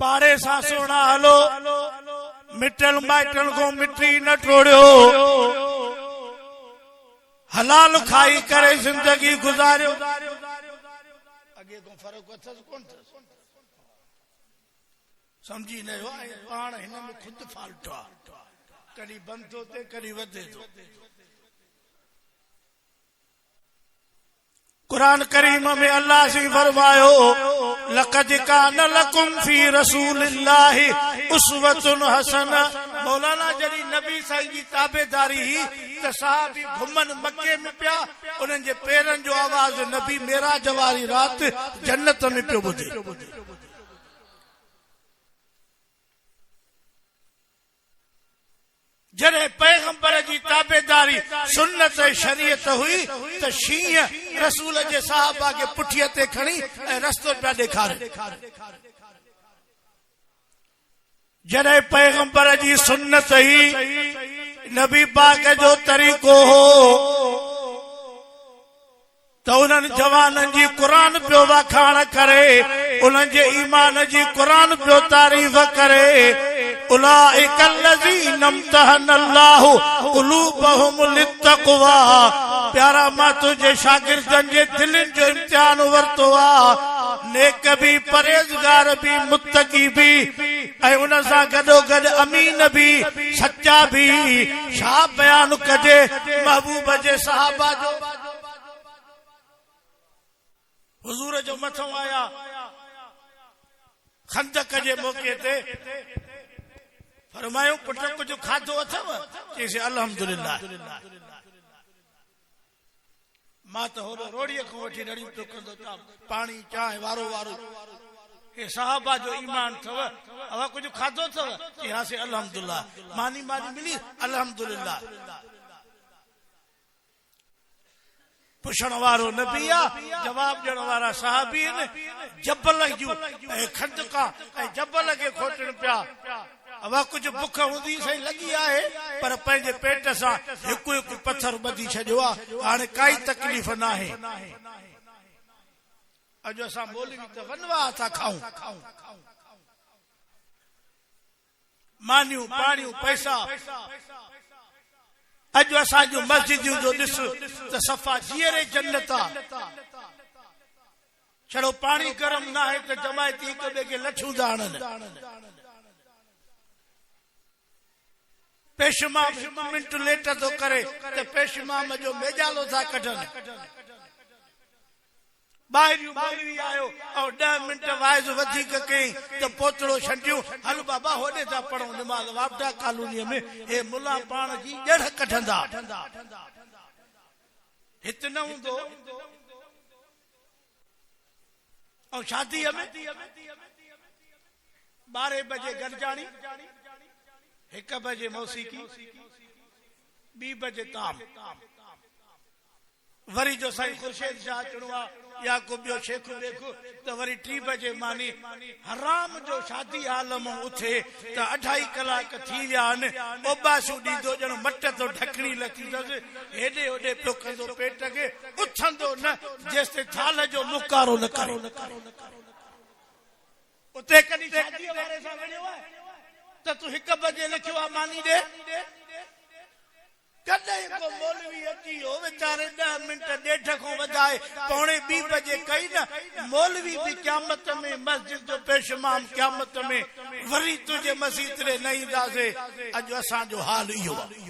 पाड़े सां सोना हलो मिटल माइटल को मिटी न टोड़ियो हलाल खाई करे जिंदगी गुजारियो अगे को फर्क अथस कोन समझी न हो पाण हिन में खुद फाल्टो आहे कॾहिं बंदि थो थिए कॾहिं वधे थो कुरान करीम में अल्लाह से फरमायो लक़द कान लकुम फी रसूलिल्लाहि उसवतुन हसना मौलाना जड़ी नबी साईं जी ताबेदारी त सहाबी घुमन मक्के में पिया उन्हनि जे पेरनि जो आवाज नबी मेराज वारी रात जन्नत में पियो ॿुधे जॾहिं पैगंबर जी ताबेदारी सुन्नत शरीयत हुई त शींहं रसूल जे साहबा खे पुठीअ ते खणी ऐं रस्तो पिया ॾेखारे जॾहिं पैगंबर जी सुन्नत ही नबी पाक जो तरीक़ो हो त उन्हनि जवाननि जी क़ुरान पियो वखाण करे उन्हनि जे ईमान जी क़ुरान पियो तारीफ़ करे उलाइक الذین امتحن اللہ قلوبهم للتقوی प्यारा मां तुझे शागिर्दनि जे दिलनि जो इम्तिहान वरितो आहे नेक भी परहेज़गार भी मुत्तकी भी ऐं उन सां गॾोगॾु अमीन भी सच्चा भी छा बयान कजे महबूब जे सहाबा जो हुजूर जो मथों आया खंदक जे मौके ते फरमायो पुट कुछ खाधो अथव चईसे अल्हम्दुलिल्लाह मां त होॾो रोड़ीअ खां वठी रड़ियूं टुकंदो था पाणी चांहि वारो वारो हे साहबा जो ईमान अथव अवा कुछ खाधो अथव चई हा से अल्हम्दुलिल्लाह मानी मिली अल्हम्दुलिल्लाह पुछण वारो नबी आहे जवाब ॾियण वारा साहबी आहिनि जबल जूं ऐं खंदका ऐं जबल खे खोटण पिया अवा कुछ बुख हूंदी सही लगी आहे पर पंहिंजे पेट सां हिकु हिकु पत्थर ॿधी छॾियो आहे हाणे काई तकलीफ़ न आहे अॼु असां मौलवी त वनवा था खाऊं मानियूं पाणियूं पैसा अॼु असांजूं मस्जिदूं जो ॾिस त सफ़ा जीअरे जन्नत आहे छड़ो पाणी गरम न आहे त जमायती हिक ॿिए खे लछूं था हणनि पेशमाम मिंट लेट तो करे तो पेशमाम जो मेजालो था कढन बाहरियूं मौलवी आयो और 10 मिनट वाइज वधीक कई तो पोतड़ो छंडियूं हल बाबा होॾे था पढ़ूं नमाज़ वापडा कॉलोनी में हे मुला पाण जी जड़ कढंदा हित न हूंदो और शादी में 12 बजे गरजानी 1 बजे मौसीकी 2 बजे ताम वरी जो साईं खुर्शीद शाह चुनवा या को बियो शेख देखो तो वरी 3 बजे मानी हराम जो शादी हाल में उठे तो 2.5 कलाक थी विया आहिनि ओबासू ॾींदो ॼण मट तो ढकणी लथी अथसि हेॾे होॾे पियो कंदो पेट खे उथंदो न जेसि थाल जो मुकारो न करे उते कॾहिं शादीअ वारे सां विड़ियो आहे तो तू 1 बजे लिखियो आहे मानी ॾे कॾहिं को मौलवी अची हो वीचारे 10 मिनट ॾेढ खां वधाए 1:45 बजे कई न मौलवी भी क़यामत में मस्जिद जो पेशमाम क़यामत में वरी तुझे मस्जिद रे न ईंदासीं अॼु असांजो हाल इहो आहे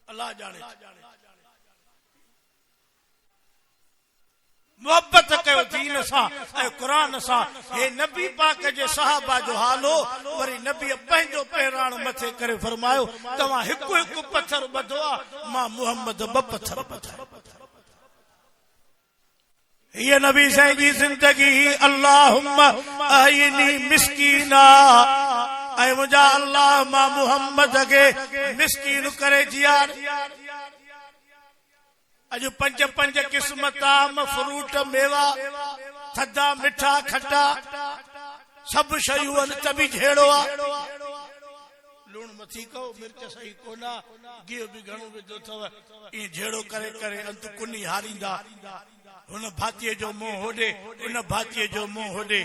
अल्लाह जाने मोहब्बत कयो दीन सां ऐं क़ुरान सां हे नबी पाक जे सहाबा जो हाल हो वरी नबी पंहिंजो पहिराण मथे करे फरमायो तव्हां हिकु हिकु पत्थर ॿधो आहे मां मुहम्मद 2 पत्थर ॿधा ये नबी साईं जी जिंदगी अल्लाहुम्मा अहिनी मिस्कीना ऐं मुंहिंजा अल्लाह मां मुहम्मद खे मिस्कीन करे जियार अज पंज पंज किस्म ताम फ्रूट मेवा थदा मिठा खट्टा सब शयूं तभी झेड़ो आ लूण मथी कहो मिर्च सही कोना गिह भी घणो विधो अथव ई झेड़ो करे करे अंत कुनी हारींदा हुन भातीअ जो मुंह होॾे हुन भातीअ जो मुंह होॾे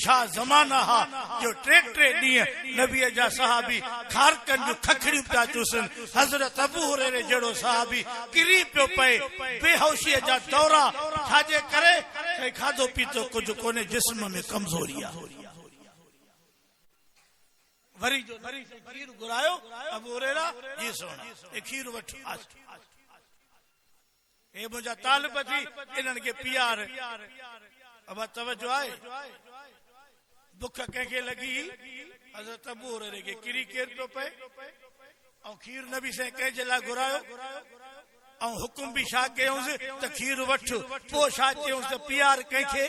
छा ज़माना हा जो टे टे ॾींहं नबीअ जा सहाबी खारकनि जूं खखड़ियूं पिया चूसनि हज़रत अबू हुरैरे जहिड़ो सहाबी किरी पियो पए बेहोशीअ जा दौरा छाजे करे खाधो पीतो कुझु कोन्हे जिस्म में कमज़ोरी आहे वरी जो वरी खीर घुरायो अबू हुरैरा जी सोना ए खीर वठो ए मुंहिंजा तालिब थी इन्हनि खे पीआर अब तवजो आहे बुख कंहिंखे लॻी हज़रत अबू हुरैरे खे किरी केर पियो पए ऐं खीर नबी साईं कंहिंजे लाइ घुरायो ऐं हुकुम बि छा कयूंसि त खीर वठ पोइ छा चयूंसि त पीआर कंहिंखे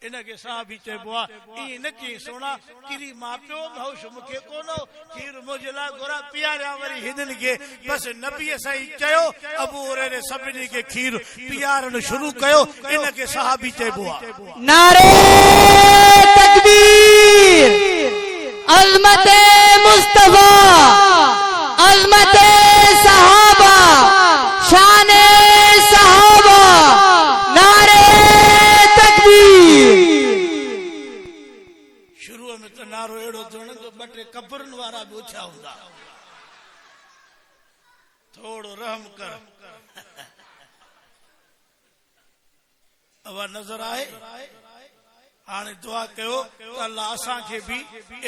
इनके साहबी चइबो आहे ईअं न चई सोना किरी मां पियो होश मूंखे कोन्हो खीर मुंहिंजे लाइ घुरा पीआरिया वरी हिननि खे बसि नबीअ साईं चयो अबू हुरैरे सभिनी खे खीर पीआरणु शुरू कयो इनके साहबी चइबो आहे नारे तकबीर अज़मत मुस्तफा अज़मत सहाबा शान सहाबा नारे शुरू में तो नारो एड़ो जोड़न तो बटे कब्रन वारा भी उछा हुंदा थोड़ो रहम कर अब नजर आए हाने दुआ कयो अल्लाह असा के भी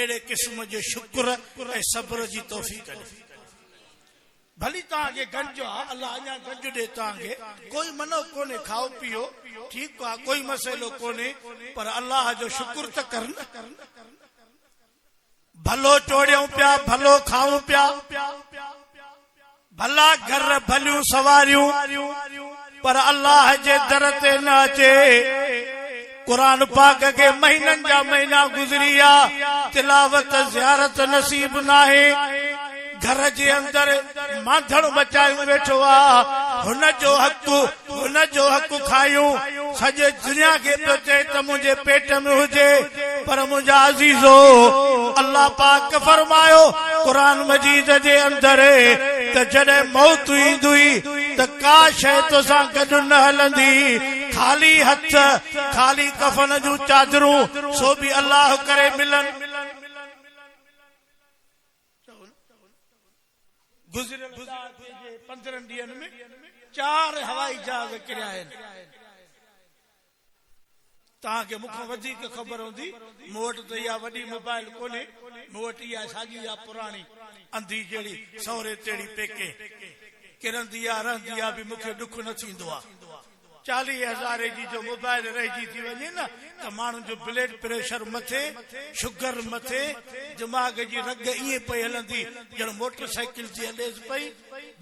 एड़े किस्म जो शुक्र ए सब्र जी तौफीक दे भली ताके गंज अल्लाह अञा गंज दे ताके कोई मनो कोने खाओ पियो ठीक है कोई मसलो कोने पर अल्लाह जो शुक्र तो कर भलो टोड़ियों पिया भलो खाऊं पिया भला घर भलियूं सवारियूं पर अल्लाह जे दर ते न अचे कुरान पाक के महीनन जा महीना गुजरिया तिलावत ज़ियारत नसीब नाहे घर जे अंदर माधड़ बचायूं वेठो आ हुन जो हक खायूं सॼे दुनिया के पियो चए त मुंहिंजे पेट में हुजे पर मुंहिंजा अज़ीज़ो अल्लाह पाक फरमायो कुरान मजीद जे अंदर त जॾहिं मौत ईंदी त का शइ तोसां गॾु न हलंदी खाली हथ खाली कफन जूं चादरूं सो भी अल्लाह करे मिलन गुज़िरियल 15 ॾींहनि में 4 हवाई जहाज किरिया आहिनि तव्हांखे मूंखां वधीक ख़बर हूंदी मूं वटि त इहा वॾी मोबाइल कोन्हे मूं वटि इहा साॻी आहे पुराणी अंधी जहिड़ी सहुरे तेड़ी पेके किरंदी आहे रहंदी आहे बि मूंखे ॾुख न थींदो आहे 40,000 जी जो मोबाइल रहिजी थी वञे न त माण्हू जो ब्लड प्रेशर मथे शुगर मथे दिमाग़ जी रग ईअं पई हलंदी ॼण मोटरसाइकिल जी हलेसि पई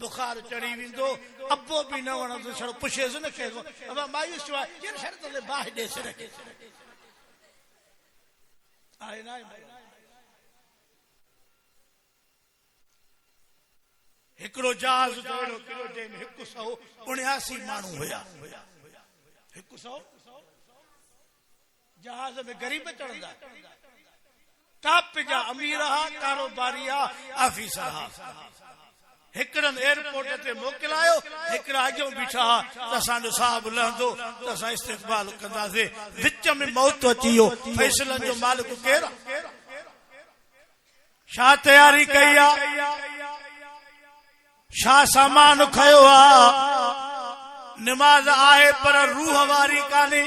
बुखार चढ़ी वेंदो अबो बि न वणंदो छड़ो पुछेसि न कंहिंखो अब मायूस आहे शर्त ते बाहि ॾेसि रखे आहे न हिकिड़ो जहाज अहिड़ो किरो जंहिंमें 179 माण्हू हुया 100 जहाज में गरीब चढ़ंदा टॉप जा अमीर हा कारोबारी हा ऑफिसर हा हिकड़नि एयरपोर्ट ते मोकिलायो हिकड़ा अॻियों बीठा हा त असांजो साहब लहंदो त असां इस्तक़बाल कंदासीं विच में मौत अची वियो फैसलनि जो मालिक केरु छा तयारी कई आहे छा सामान खयो आहे नमाज आहे पर रूह वारी कान्हे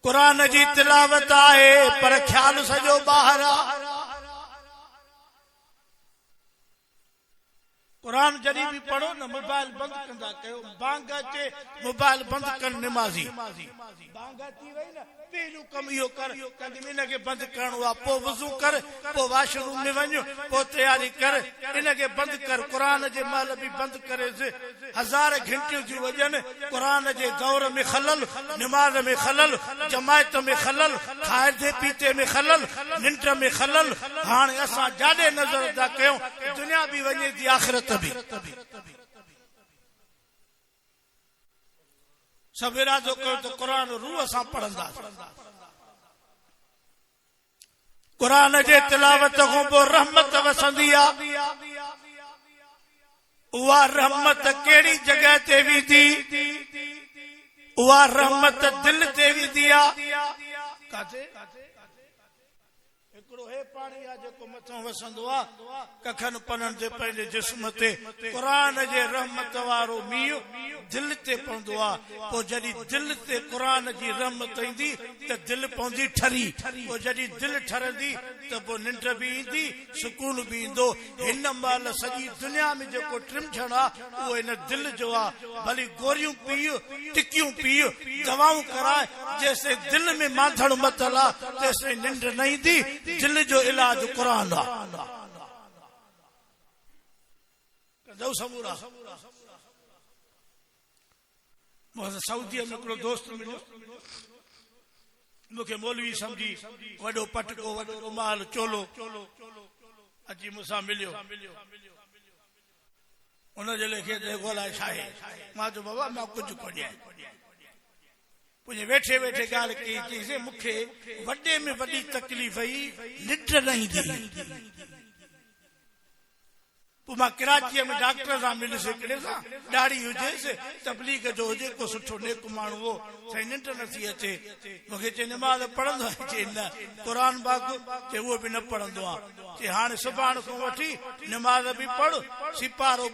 कुरान जी तिलावत आहे पर ख्याल सॼो ॿाहिरि आहे कुरान जॾहिं भी पढ़ो न मोबाइल बंद कंदा कयो बांग अचे मोबाइल बंद कर नमाज़ी बांग अची वई न पहलू कम इहो कर इनके बंद करणो आहे पोइ वज़ू कर पोइ वॉशरूम में वञ पोइ तयारी कर इनके बंद कर कुरान जे महिल बि बंद करेसि 1000 घंटियूं थी वञनि कुरान जे दौर में खलल नमाज में खलल जमायत में खलल खाइदे पीते में खलल निंड में खलल हाणे असां जाॾे नज़र था कयूं दुनिया बि वञे थी आख़िरत बि सब इरादो कयो त क़ुरान रूह सां पढ़ंदासीं। क़ुरान जे तिलावत खां पोइ रहमत वसंदी आहे। उहा रहमत कहिड़ी जॻह ते वेंदी? उहा रहमत दिल ते वेंदी आहे। काथे? हिकिड़ो हे पाणी आहे जेको मथां वसंदो आहे कखन पननि ते पंहिंजे जिस्म ते। क़ुरान जे रहमत वारो मींहुं दिल ते पवंदो आहे। पोइ जॾहिं दिल ते क़ुरान जी रहमत ईंदी त दिल पवंदी ठरी। पोइ जॾहिं दिल ठरंदी त पोइ निंड बि ईंदी, सुकून बि ईंदो। हिन महिल सॼी दुनिया में जेको टिमझण आहे उहो हिन दिल जो आहे। भली गोरियूं पीउ, टिकियूं पीउ, दवाऊं कराए, जेसिताईं दिल में मांधण मथल आहे तेसिताईं निंड न ईंदी। दिल जो इलाज क़ुरान आहे। सऊदीअ में हिकिड़ो दोस्त मिलियो, मूंखे मौलवी सम्झी, वॾो पटको, वॾो रुमाल, चोलो अची मूंसां मिलियो। हुनजे लेखे ॻोल्हाए छा आहे? मां चयो बाबा मां कुझु कोन्हे। मुझे वेठे वेठे ॻाल्हि कई, चईं मूंखे वॾे में वॾी तकलीफ़ हुई निंड न ईंदी। पोइ मां कराचीअ में डॉक्टर सां मिलियुसि, हिकिड़े सां ॾाढ़ी हुजेसि, तबलीग जो हुजे, को सुठो नेक माण्हू हो। साईं निंड नथी अचे। मूंखे चई निमाज़ पढ़ंदो आहे? चई न। क़ुरान बाग़ु? चई उहो बि न पढ़ंदो आहे। चई हाणे सुभाणे खां वठी निमाज़ बि पढ़, सिपारो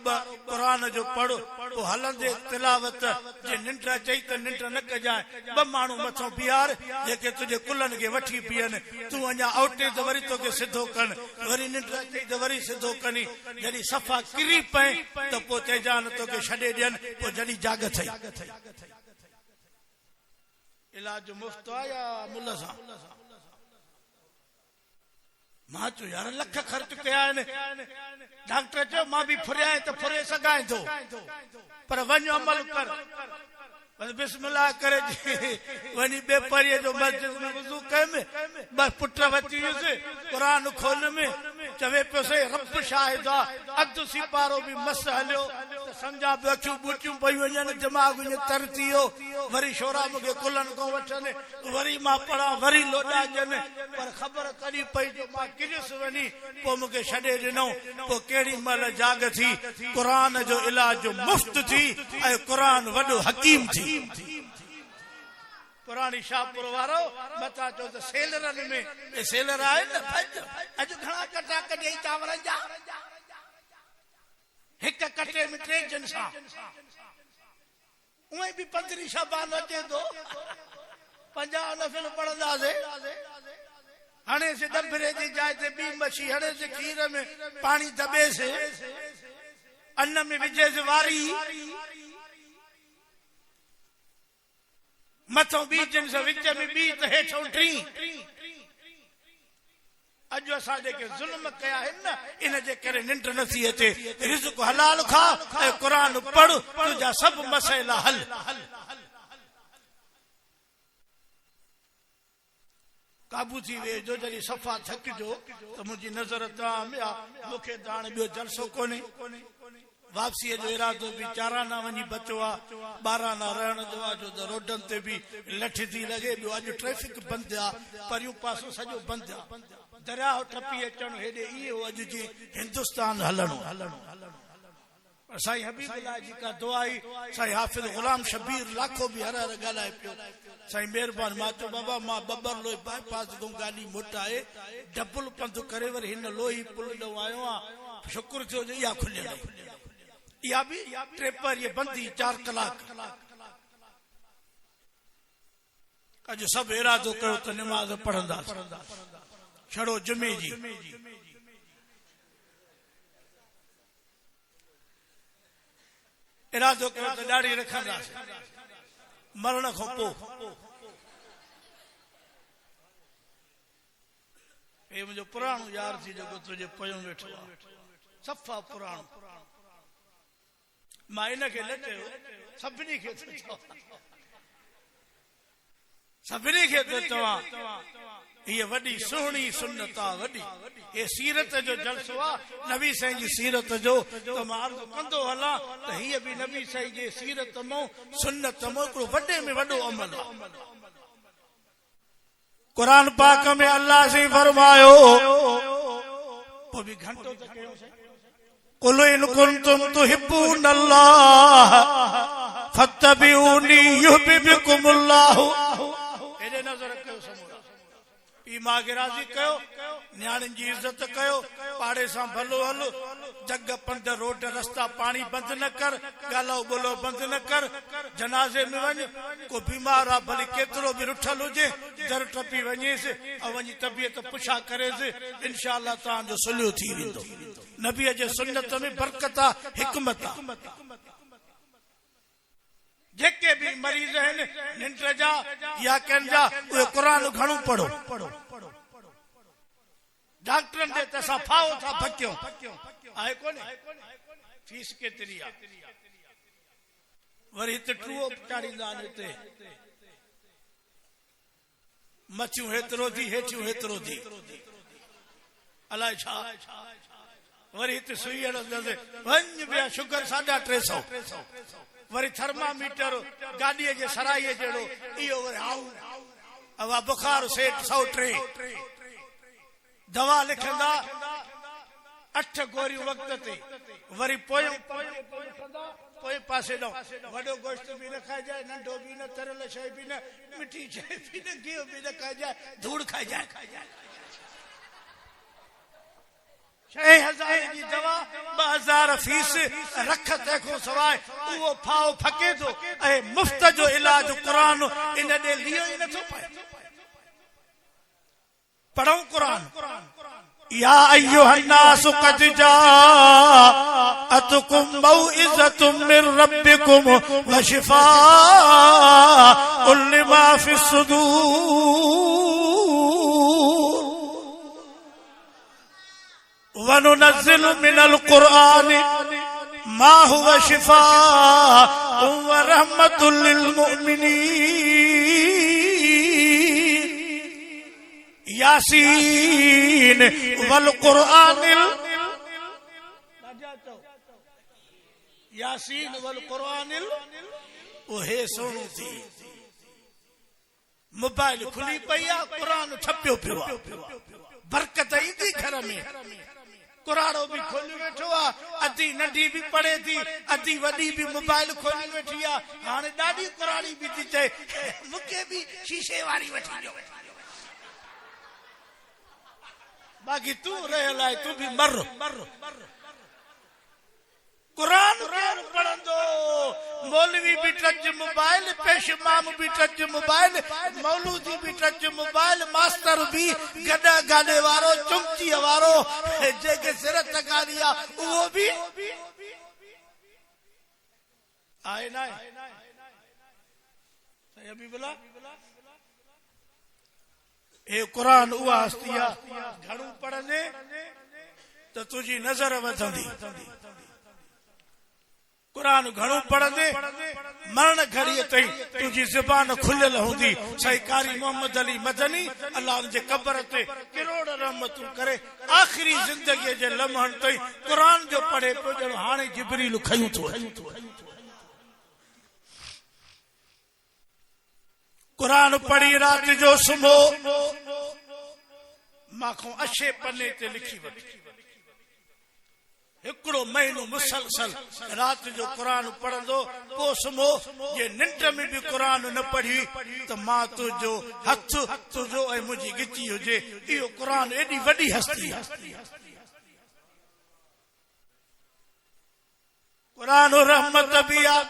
क़ुरान जो पढ़, पोइ हलंदे तिलावत। जे निंड अचई त निंड न कजांइ। ॿ माण्हू मथां बीहार जेके तुंहिंजे कुलनि खे वठी बीहनि। तूं अञा औटे त वरी तोखे सिधो कनि, वरी निंड अचई त वरी सिधो कनि। जॾहिं सफ़ा किरी पए त पोइ चइजां न तोखे छॾे ॾियनि। पोइ जॾहिं जाग थई। इलाज मुफ़्त आहे या मुल्ह सां? मां चयो यार लख ख़र्च कया आहिनि। डॉक्टर चयो मां बि फुरियां त फुरे सघां थो, पर वञ अमल कर। बस बिस्मिल्लाह करे वञी बेपरीअ जो मस्जिद में वज़ू कयमि। बस पुट वठी वियुसि, क़ुरान खोल में चवे पियो से रब शाहिद आहे। अधु सिपारो बि मस हलियो त सम्झा पियो अखियूं ॿूटियूं पई वञनि, दिमाग़ ईअं तर थी वियो। वरी शोरा मूंखे कुलनि खां वठनि, वरी मां पढ़ां, वरी लोॾा ॾियनि। पर ख़बर तॾहिं पई जो मां किरियुसि वञी, पोइ मूंखे छॾे ॾिनऊं। पोइ केॾी महिल जाग थी, क़ुरान जो इलाज मुफ़्त थी ऐं क़ुरान वॾो हकीम थी। पुराणी शाहपुर वारो मथां चओ त सेलरनि में सेलर आहे न, अॼु घणा कटा कढई चांवरनि जा, हिक कटे में 3 जिन्सां। उहे बि 15 शाबान अचे थो, 50 नफ़िल पढ़ंदासीं। हणे से डंभरे जी जाइ ते ॿी मच्छी हणे से खीर में पाणी दॿेसि, अन्न में विझेसि वारी, मथों ॿी जिन्स, विच में ॿी त हेठों 3। अॼु असां जेके ज़ुल्म कया आहिनि न, इन जे करे निंड नथी अचे। रिज़्क़ हलाल खा ऐं क़ुरान पढ़, तुंहिंजा सभु मसइला हल। काबू थी वे जो जॾहिं सफ़ा थकिजो त मुंहिंजी नज़र तां में आहे। मूंखे त हाणे ॿियो जलसो कोन्हे। वापसीअ जो इरादो बि चाराना वञी बचो आहे, ॿाराना रहण जो आहे, जो त रोडनि ते बि लठ थी लॻे। ॿियो अॼु ट्रैफिक बंदि आहे, परियूं पासो सॼो बंदि आहे। दरियाह टपी अचणु हेॾे इहो अॼु जी हिंदुस्तान हलणो। साईं हबीबुल्लाह जी का दुआ आई। साईं हाफ़िज़ ग़ुलाम शबीर लाखो बि हर हर ॻाल्हाए पियो। साईं महिरबानी। मां चयो बाबा मां बबर लोही बाईपास खां गाॾी मोटाए डबल पंधु करे वरी हिन लोही पुल ॾो आयो आहियां। शुक्र थियो जो इहा खुलियल आहे। इहा बि ट्रेपर ये बंदी 4 कलाक। अॼु सभु इरादो कयो त निमाज़ पढ़ंदासीं, छड़ो जुमे जी। इरादो कयो त ॾाढ़ी रखंदासीं मरण खां पोइ। हे मुंहिंजो पुराणो यार थी जेको तुंहिंजे पोयों वेठो आहे, सफ़ा पुराणो। मां इनखे न चयो, सभिनी खे थो चवां, सभिनी खे थो चवां ये वडी सोहनी सुन्नत आ वडी ये सीरत जो जलसो आ नबी साईं जी सीरत जो तो मां अर्ज़ कंदो हला त हीअ बि नबी साईं जी सीरत मो सुन्नत मो हिकिड़ो वॾे में वॾो अमल आ। कुरान पाक में अल्लाह से फरमायो पोइ बि घंटो त कयो कुल इन कुंतुम तुहिब्बूनल्लाह फत्तबिऊनी युहिब्बुकुमुल्लाह एॾे नज़र कयो समूरा पी मां खे राज़ी कयो न्याणियुनि जी इज़त कयो पाड़े सां भलो हल जग पंध रोड रस्ता पानी बंदि न कर ॻाल्हो ॿोलो बंदि न कर जनाज़े में वञ को बीमार आहे भले केतिरो बि रुठल हुजे दर टपी वञेसि ऐं वञी तबियत पुछा करेसि इनशा अल्लाह तव्हांजो सुलियो थी वेंदो। नबीअ जे सुन्नत में बरकत आहे हिकमत आहे। जेके भी मरीज आहिनि निंड जा या कंहिंजा उहे क़ुरान घणो पढ़ो डॉक्टरनि जे त असां फाओ था फकियूं आहे कोन्हे फीस केतिरी आहे वरी हिते टूओ चाढ़ींदा आहिनि हिते मच्छियूं हेतिरो थी हेठियूं हेतिरो थी अलाए छा वरी हिते सुई हणंदसि वञ ॿिया शुगर 350 वरी थर्मामीटर गाॾीअ जे सराईअ जहिड़ो इहो वरी हवा बुखार 103 दवा लिखंदा 8 गोरियूं वक़्त ते वरी पोइ पासे ॾो वॾो गोश्त बि न खाइजाए नंढो बि न तरियल शइ बि न मिठी शइ बि न गिहु बि न खाइजाए धूड़ खाइजाए 6000 जी दवा 2000 फीस रख तंहिंखां सवाइ उहो फाओ फके थो ऐं मुफ़्त जो इलाज क़ुरान इन ॾे लियो ई नथो पाए। पढ़ूं क़ुरान या अय्युहन्नास क़द जाअतकुम मौइज़तुम मिर रब्बिकुम व शिफाउन लिमा फिस सुदूर वनुनज़्ज़िलु मिनल क़ुरआनि मा हुवा शिफाउन व रहमतुल लिल मुमिनीन यासीन वल क़ुरआनिल यासीन वल क़ुरआनिल ओहे सोणो थी मोबाइल खुली पई आहे क़ुरान छपियो पियो आहे बरकत ईंदी घर में कुराड़ो भी खोली वेठो आहे अधी नंढी भी पढ़े थी अधी वॾी भी मोबाइल खोली वेठी आहे हाणे ॾाढी कुराड़ी भी थी चए मूंखे भी शीशे वारी वठी ॾियो बाक़ी तू रहियल आहे तू भी मर कुरान केरु पढ़ंदो मौलवी भी टच मोबाइल पेश इमाम भी टच मोबाइल मौलूदी भी टच मोबाइल मास्टर भी गॾा गाॾे वारो चुमची वारो जेके सिर तकानी आहे उहो भी आहे न सही अभी बोला ए कुरान उहा हस्ती आहे घणो पढ़ंदे त तुंहिंजी नज़र वधंदी कुरान घणो पढ़ंदे मरण घड़ीअ ताईं तुंहिंजी ज़ुबान खुलियल हूंदी। सही कारी मोहम्मद अली मदनी अल्लाह जे क़ब्र ते करोड़ रहमतूं करे आख़िरी ज़िंदगीअ जे लम्हनि ताईं कुरान जो पढ़े पियो ॼणो हाणे जिब्रील खयूं थो कुरान पढ़ी रात जो सुम्हो माखो अछे पन्ने ते लिखी वठ हिकिड़ो महीनो मुसलसल रात जो कुरान पढ़ंदो पोइ सुम्हो जे निंड में भी कुरान न पढ़ी त मां तुंहिंजो हथ तुंहिंजो ऐं मुंहिंजी गिची हुजे इहो कुरान एॾी वॾी हस्ती आहे कुरान रहमत भी आहे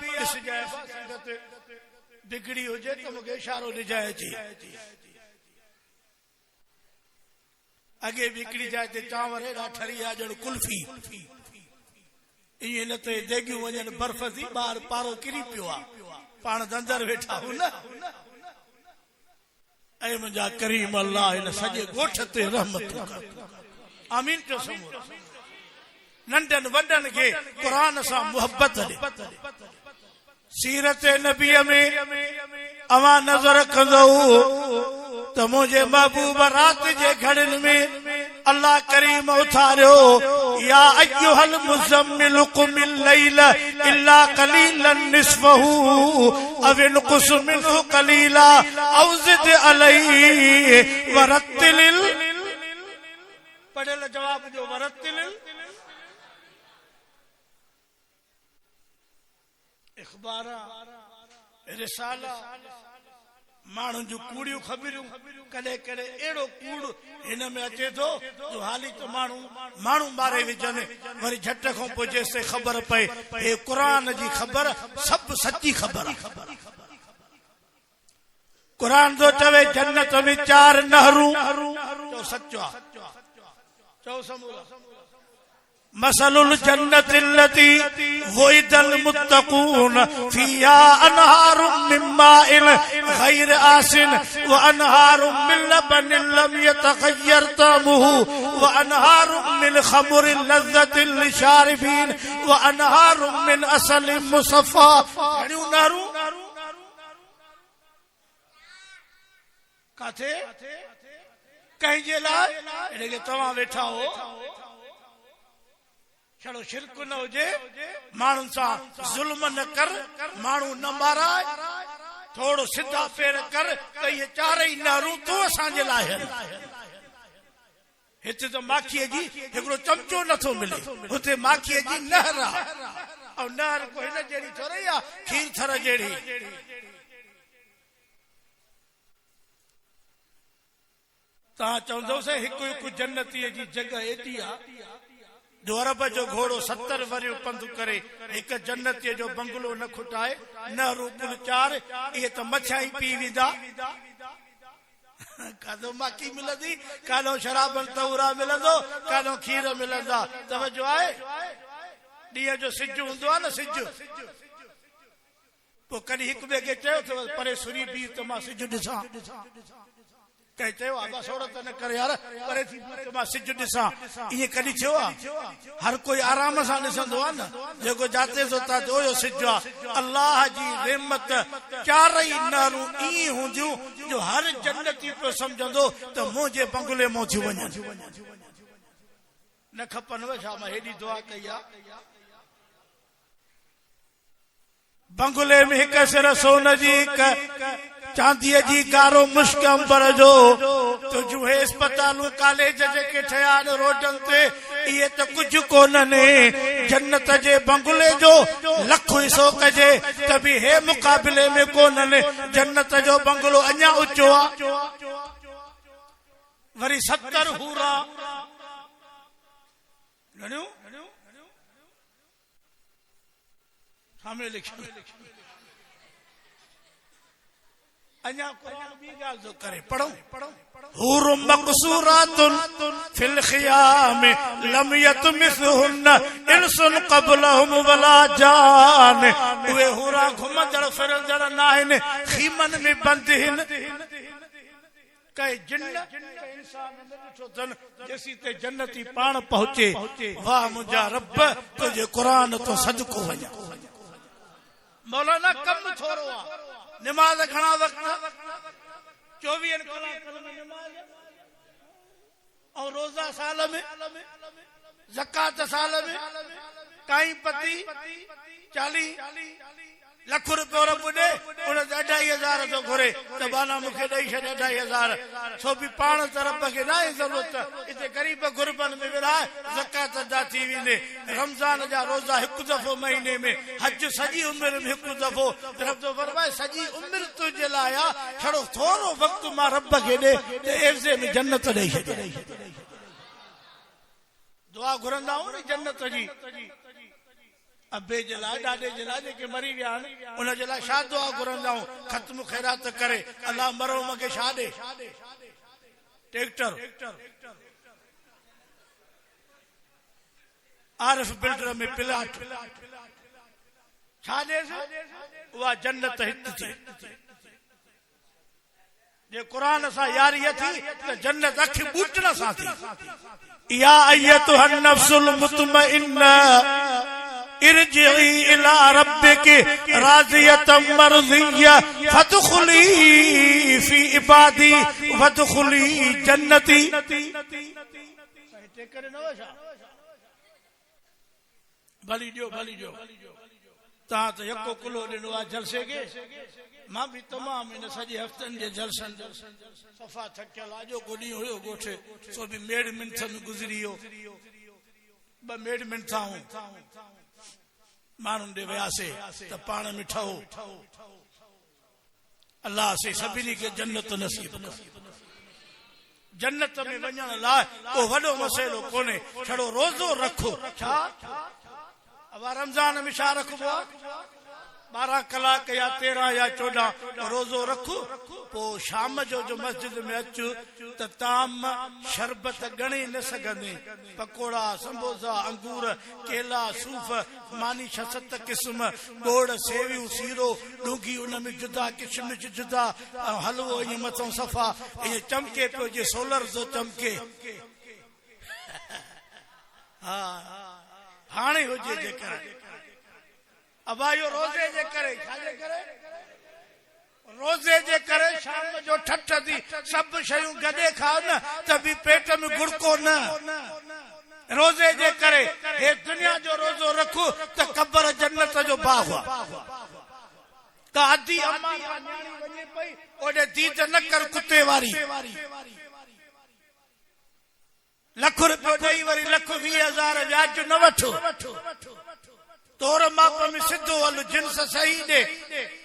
बिगड़ी हुजे तो मूंखे इशारो ॾिजाए अची अॻे बि हिकिड़ी जाइ ते चांवर हेॾा ठरी आहे ॼण कुल्फी ईअं न त देगियूं वञनि बर्फ थी ॿार पारो किरी पियो आहे पाण अंदरि वेठा हो न ऐं मुंहिंजा करीम अल्लाह हिन सॼे ॻोठ ते रहमत आमीन पियो समूरो नंढनि वॾनि खे क़ुरान सां मुहबत ॾे सीरत नबीअ में अवां नज़र कंदो त तो मुझे महबूब रात जे घड़िन में अल्लाह करीम उथारियो या अय्युहल मुज़म्मिल क़ुमिल लैल इल्ला क़लीलन निस्फ़हु अव इनक़ुस मिन्हु क़लीला औ ज़िद अलैहि वरत्तिल पढ़ेल जवाब जो वरत्तिल इख़बारा रिसाला माण्हुनि जूं कूड़ियूं ख़बरूं कॾहिं कॾहिं अहिड़ो कूड़ हिन में अचे थो जो हाली त माण्हू मारे विझनि वरी झट खां पोइ जेसिताईं ख़बर पए हे क़ुरान जी ख़बर सभु सची ख़बर क़ुरान थो चवे जन्नत में 4 नहरूं चओ सचो आहे चओ समूरा मसलुल जन्नतिल्लती वुइदल मुत्तक़ून फिहा अनहारुम मिन माइन गैर आसिन व अनहारुम मिन लबनिन लम यतगय्यर तअमुहु व अनहारुम मिन खमरिन लज़्ज़तिन लिशारिबीन व अनहारुम मिन असलिन मुसफ़ा घणियूं नहरूं काथे कंहिंजे लाइ इनखे तव्हां वेठा हो छड़ो शिरक न हुजे माण्हुनि सां ज़ुल्म न कर माण्हू न माराए थोड़ो सिधा पेर कर त इहे 4 नहरूं तूं असांजे लाइ हिते त माखीअ जी हिकिड़ो चमचो नथो मिले हुते माखीअ जी नहर आहे ऐं नहर को हिन जहिड़ी थोरी आहे खीर थर जहिड़ी तव्हां चवंदोसीं हिकु हिकु जन्नतीअ जी जॻह एॾी आहे जो अरब जो घोड़ो 70 वरियूं पंधु करे हिक जन्नतीअ जो बंगलो न खुटाए नहरूं कुल 4 इहे त मछा ई पी वेंदा कादो माखी मिलंदी कादो शराबन तौरा मिलंदो कादो खीर मिलंदा तवजो आहे ॾींहं जो सिज हूंदो आहे न सिज पोइ कॾहिं हिक ॿिए खे चयो त परे सुरी बि त मां सिज ॾिसां कहीं चयो आहे सोरत न करे यार परे थी मां सिज ॾिसां ईअं कॾहिं थियो आहे हर कोई आराम सां ॾिसंदो आहे न जेको जाते सोता जोयो सिज आहे अल्लाह जी रहमत 4 नहरूं ईअं हूंदियूं जो हर जन्नती पियो सम्झंदो त मुंहिंजे बंगले मां थी वञनि न खपनि छा मां हेॾी दुआ कई आहे बंगले में हिक सिर सोन जी चांदीअ जी गारो मुश्क अंबर जो तुझूं हे अस्पतालूं कॉलेज जेके ठहिया आहिनि रोडनि ते इहे त कुझु कोन्हनि जन्नत जे बंगले जो लख हिसो कजे त बि हे मुक़ाबिले में कोन्हनि जन्नत जो बंगलो अञा ऊचो आहे वरी 70 हूरा घणियूं सामने लिखियो अञा क़ुरान बि ॻाल्हि थो करे पढ़ो हूर मक़सूरातुन फिल ख़ियाम लम यतमिसहुन इंसन क़बलहुम वला जान उहे हूरा घुमंदड़ फिरंदड़ न आहिनि खीमनि में बंदि आहिनि कई जिन इंसान न ॾिठो अथनि जेसी ते जन्नती पाण पहुचे वाह मुंहिंजा रब तुंहिंजे क़ुरान तो सदको वञा मौलाना कम थोरो आहे नमाज घणा वक्त 24 कलाक में नमाज और रोजा साल में ज़कात साल में काई पति 40 लख रुपयो रब ॾे उन 2500 तो घुरे त बाना मूंखे ॾेई छॾ 2500 छो बि पाण त रब खे न आहे ज़रूरत हिते ग़रीब गुरबन में विराए ज़कात अदा थी वेंदे रमज़ान जा रोज़ा हिकु दफ़ो महीने में हज सॼी उमिरि में हिकु दफ़ो रब तो फरमाए सॼी उमिरि तुंहिंजे लाइ आहे छड़ो थोरो वक़्त मां रब खे ॾे त एफ़ज़े में जन्नत ॾेई छॾे दुआ घुरंदा आहियूं न जन्नत जी अबे जे लाइ ॾाॾे जे लाइ जेके मरी विया आहिनि उन जे लाइ छा दुआ घुरंदा आहियूं ख़त्म ख़ैरात करे अल्लाह मरहूम खे छा ॾे ट्रैक्टर आरिफ बिल्डर में प्लाट छा ॾेसि उहा जन्नत हिते थी जे क़ुरान सां यारी थी त जन्नत अखि ॿूटण सां थी या अय्यतुहन नफ्सुल मुतमइन्ना इरजिई इला रब्बिकी राज़ियतम मर्ज़िय्या फदखुली फी इबादी वदखुली जन्नती। भली ॾियो तव्हां त यको किलो ॾिनो आहे जलसे खे। मां बि तमामु इन सॼे हफ़्तनि जे जलसनि सफ़ा थकियल आहे। जो को ॾींहुं हुयो ॻोठे सो बि मेड़ मिंथ में गुज़री वियो। ॿ मेड़ मिंथाऊं माण्हुनि ॾे वियासीं त पाण में ठहो। अलाह से सभिनी खे जन्नत नसीब करे। जन्नत में वञण लाइ को वॾो मसइलो कोन्हे, छड़ो रोज़ो रखो। छा रमज़ान में छा रखबो आहे? 12 कलाक या 13 या 14 रोज़ो रखो। पोइ शाम जो मस्जिद में अचु त ताम शरबत गणे न सघंदे। पकोड़ा, संबोसा, अंगूर, केला, सूफ़, मानी 6-7 क़िस्म, ॻोड़, सेवियूं, सीरो, ॾुंगी उन में जुदा, किशमिश जुदा, हलवो ईअं मथां सफ़ा ईअं चमके पियो जे सोलर जो चमके। हा हाणे हुजे जेकर अबा इहो रोज़े जे करे, छाजे करे? रोज़े जे करे शाम जो ठठ थी सभु शयूं गॾे खाओ न त बि पेट में गुड़को न। रोज़े जे करे हे दुनिया जो रोज़ो रखो त क़ब्र जन्नत जो बाग़ आहे। का अधी अम्मा वञे पई ओॾे दीद न कर कुते वारी। लख रुपयो ॾेई वरी 1,20,000 व्याज न वठो। तोर माप में सिधो हल, जिन्स सही ॾे।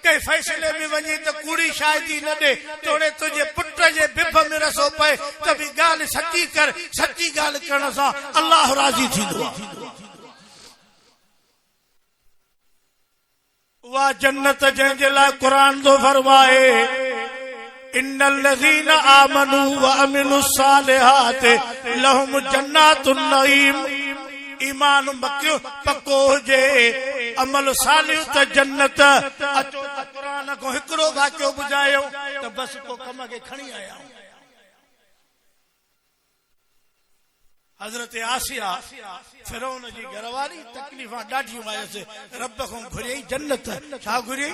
कंहिं फ़ैसिले में वञी त कूड़ी शायदी न ॾे। तोड़े तुंहिंजे पुट जे बिभ में रसो पए त बि ॻाल्हि सची कर। सची ॻाल्हि करण सां अल्लाह राज़ी थींदो आहे। उहा जन्नत जंहिंजे लाइ क़ुरान थो फरमाए इन्नल लज़ीना आमनू व अमिलुस सालिहात लहुम जन्नातुन नईम। ईमान पक्को हुजे, अमल सालिह त जन्नत। अचो त क़ुरान को हिकिड़ो वाक़ियो ॿुधायो त बस को कम खे खणी आया। हज़रत आसिया फिरौन जी घरवारी तकलीफ़ां ॾाढियूं आयसि, रब खां घुरियई जन्नत। छा घुरियई?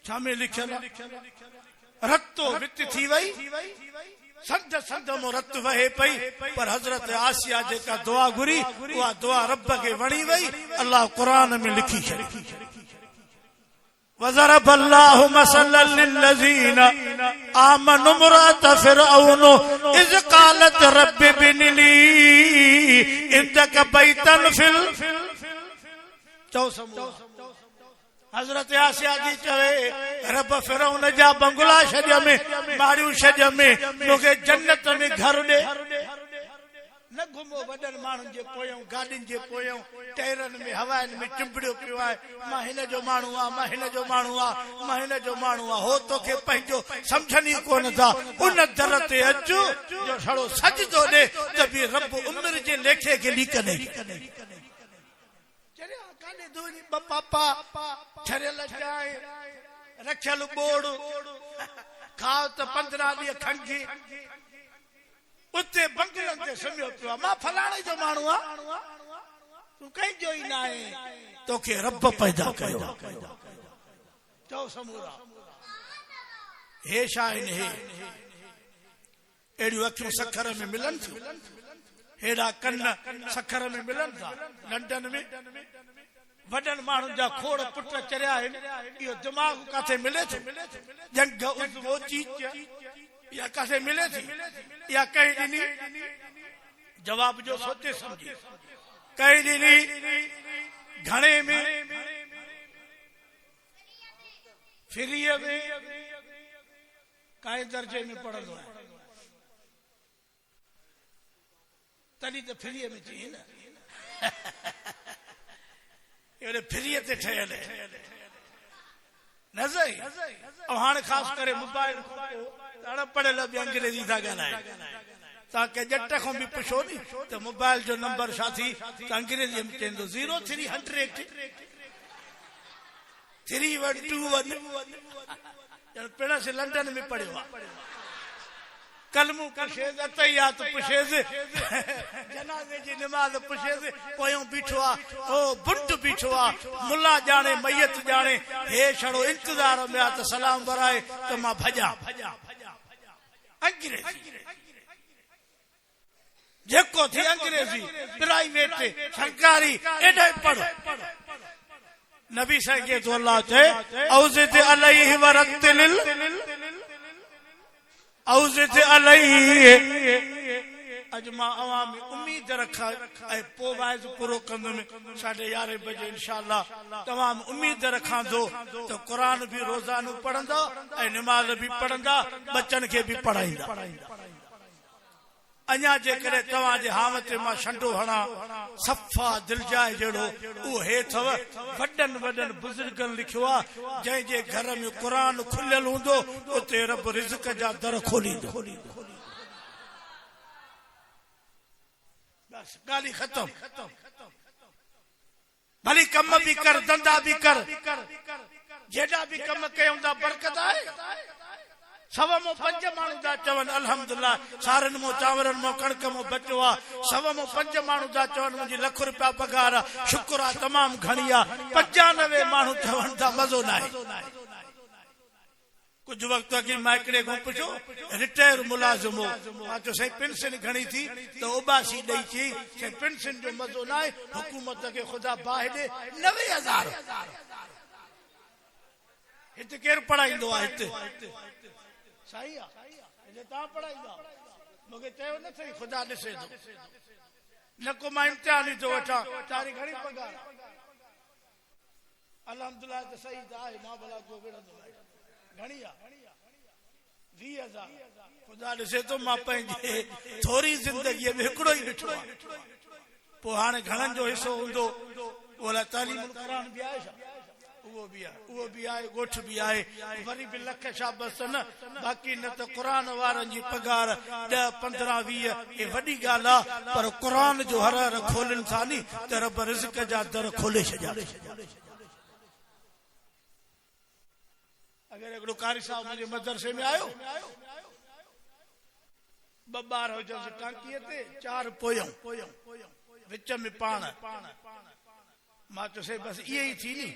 छा में लिखियल? रतो वित थी वई, संद मो रत वहे पई। पर हज़रत आसिया जेका दुआ घुरी उहा दुआ रब खे वणी वई। अल्लाह क़ुरान में लिखी छॾी। वज़रब अल्लाहु मसलन लिल्लज़ीना आमनु इम्रअत फ़िरऔन इज़ क़ालत रब्बि इब्नि ली इंदक बैतन फ़िल। हज़रत आसिया जी चवे रब फिरौन जा बंगला छॾ में, माड़ियूं छॾ में, मूंखे जन्नत में घर ॾे। न घुमो वॾनि माण्हुनि जे पोयां, गाॾियुनि जे पोयां, टायरनि में, हवाइनि में चिंबड़ियो पियो आहे। मां हिन जो माण्हू आहे, मां हिन जो माण्हू आहे, मां हिन जो माण्हू आहे। हो तोखे पंहिंजो सम्झनि ई कोन था। उन दर ते अचु जो छड़ो सजदो ॾे त बि रब उमिरि जे लेखे खे लिकंदे। पापा ठरियल चांहि, रखियल बोड़ खाओ त 15 ॾींहं खंघी। उते बंगलनि ते सुम्हियो पियो आहे। मां फलाणे जो माण्हू आहे, तूं कंहिंजो ई न आहे। तोखे रब पैदा कयो। चओ समूरा हे छा आहिनि? हे अहिड़ियूं अखियूं सखर में मिलनि थियूं, हेड़ा कन सखर में मिलनि था। लंडन में वॾनि माण्हुनि जा खोड़ पुट चरिया आहिनि। इहो दिमाग़ किथे मिले थो? जंग उज़्वो चीच या किथे मिले थी? या कंहिं ॾिनी? जवाब जो सोचे सम्झी। कंहिं ॾिनी? घणे में? फ्रीअ में? कंहिं दर्जे में पढ़ंदो आहे? तॾहिं त फ्रीअ में चई न। फ्रीअ ते ठहियल न सही। ऐं हाणे ख़ासि करे मोबाइल पढ़ियल बि अंग्रेज़ी था ॻाल्हाइनि। तव्हां कंहिं ॼट खां बि पुछो नी त मोबाइल जो नंबर छा थी त अंग्रेज़ीअ में चवंदो 0300 3121। पिण से लंडन में पढ़ियो आहे। कलमू पुछेस अतैयात पुछेस जनाज़े जी नमाज पुछेस पोयों बीठो आ ओ बुंड बीठो आ मुल्ला जाने मैयत जाने हे छड़ो इंतजार में आ त सलाम वराए त मां भजा अंग्रेजी जेको थी अंग्रेजी प्राइवेट सरकारी एडे पढ़ो नबी साईं के तो अल्लाह चे औज़िद अलैहि वरत्तिल औज़िद अलैहि अज मां अवामी उम्मीद रखा ऐं पोइ वाइज़ पूरो कंदुमि 11:30 बजे इंशाअल्लाह तमाम उम्मीद रखां थो त क़ुरान भी रोज़ानो पढ़ंदा ऐं नमाज़ भी पढ़ंदा बच्चन खे भी पढ़ाईंदा अञा जेकॾहिं तव्हांजे हाव ते मां छंडो हणा सफ़ा दिलजाए जहिड़ो उहो हे अथव वॾनि वॾनि बुज़ुर्गनि लिखियो आहे जंहिंजे घर में क़ुरान खुलियल हूंदो उते रब रिज़्क़ जा दर खोलींदो बस ॻाल्हि ख़तम भली कम भी कर धंधा भी कर जेड़ा भी कम कयूं था बरकत आहे सवा मो 5 माण्हू था चवनि अल्हम्दुलिल्लाह सारनि मो चांवरनि मो कणक मो बचो आहे सवा मो 5 माण्हू था चवनि मुंहिंजी ₹1 रुपया पगार आहे शुक्र आहे तमामु घणी आहे 95 माण्हू चवनि था मज़ो न आहे कुछ वक्त अॻु मां हिकिड़े खां पुछो रिटायर मुलाज़िम हो मां चयो साईं पेंशन घणी थी त उबासी ॾेई चई साईं पेंशन जो मज़ो न आहे हुकूमत खे ख़ुदा बाहि ॾे 90,000 हिते केरु पढ़ाईंदो आहे हिते सही आहे तव्हां पढ़ाईंदा मूंखे चयो न सही ख़ुदा ॾिसे थो न को मां इम्तिहान ई थो वठां तारी घणी पगार अल्हम्दुलिल्लाह त सही त आहे मां भला को विढ़ंदो घणी आहे 20,000 ख़ुदा ॾिसे थो मां पंहिंजे थोरी ज़िंदगीअ में हिकिड़ो ई ॾिठो आहे पोइ हाणे घणनि जो हिसो हूंदो ओला तालीम क़ुरान बि आहे छा उहो भी आहे गोठ भी आहे वरी भी लख शाबस न बाक़ी न त क़ुरान वारनि जी पगार 10, 15, 20 ये वॾी ॻाल्हि आहे पर क़ुरान जो हर हर खोलनि था नी त रब रिज़्क़ जा दर खोले छॾिया अगर हिकिड़ो कारी साहब मुंहिंजे मदरसे में आयो 2 ॿार हुजनि टांकीअ ते 4 पोयों विच में पाण मां तो से बस ये ही थी नी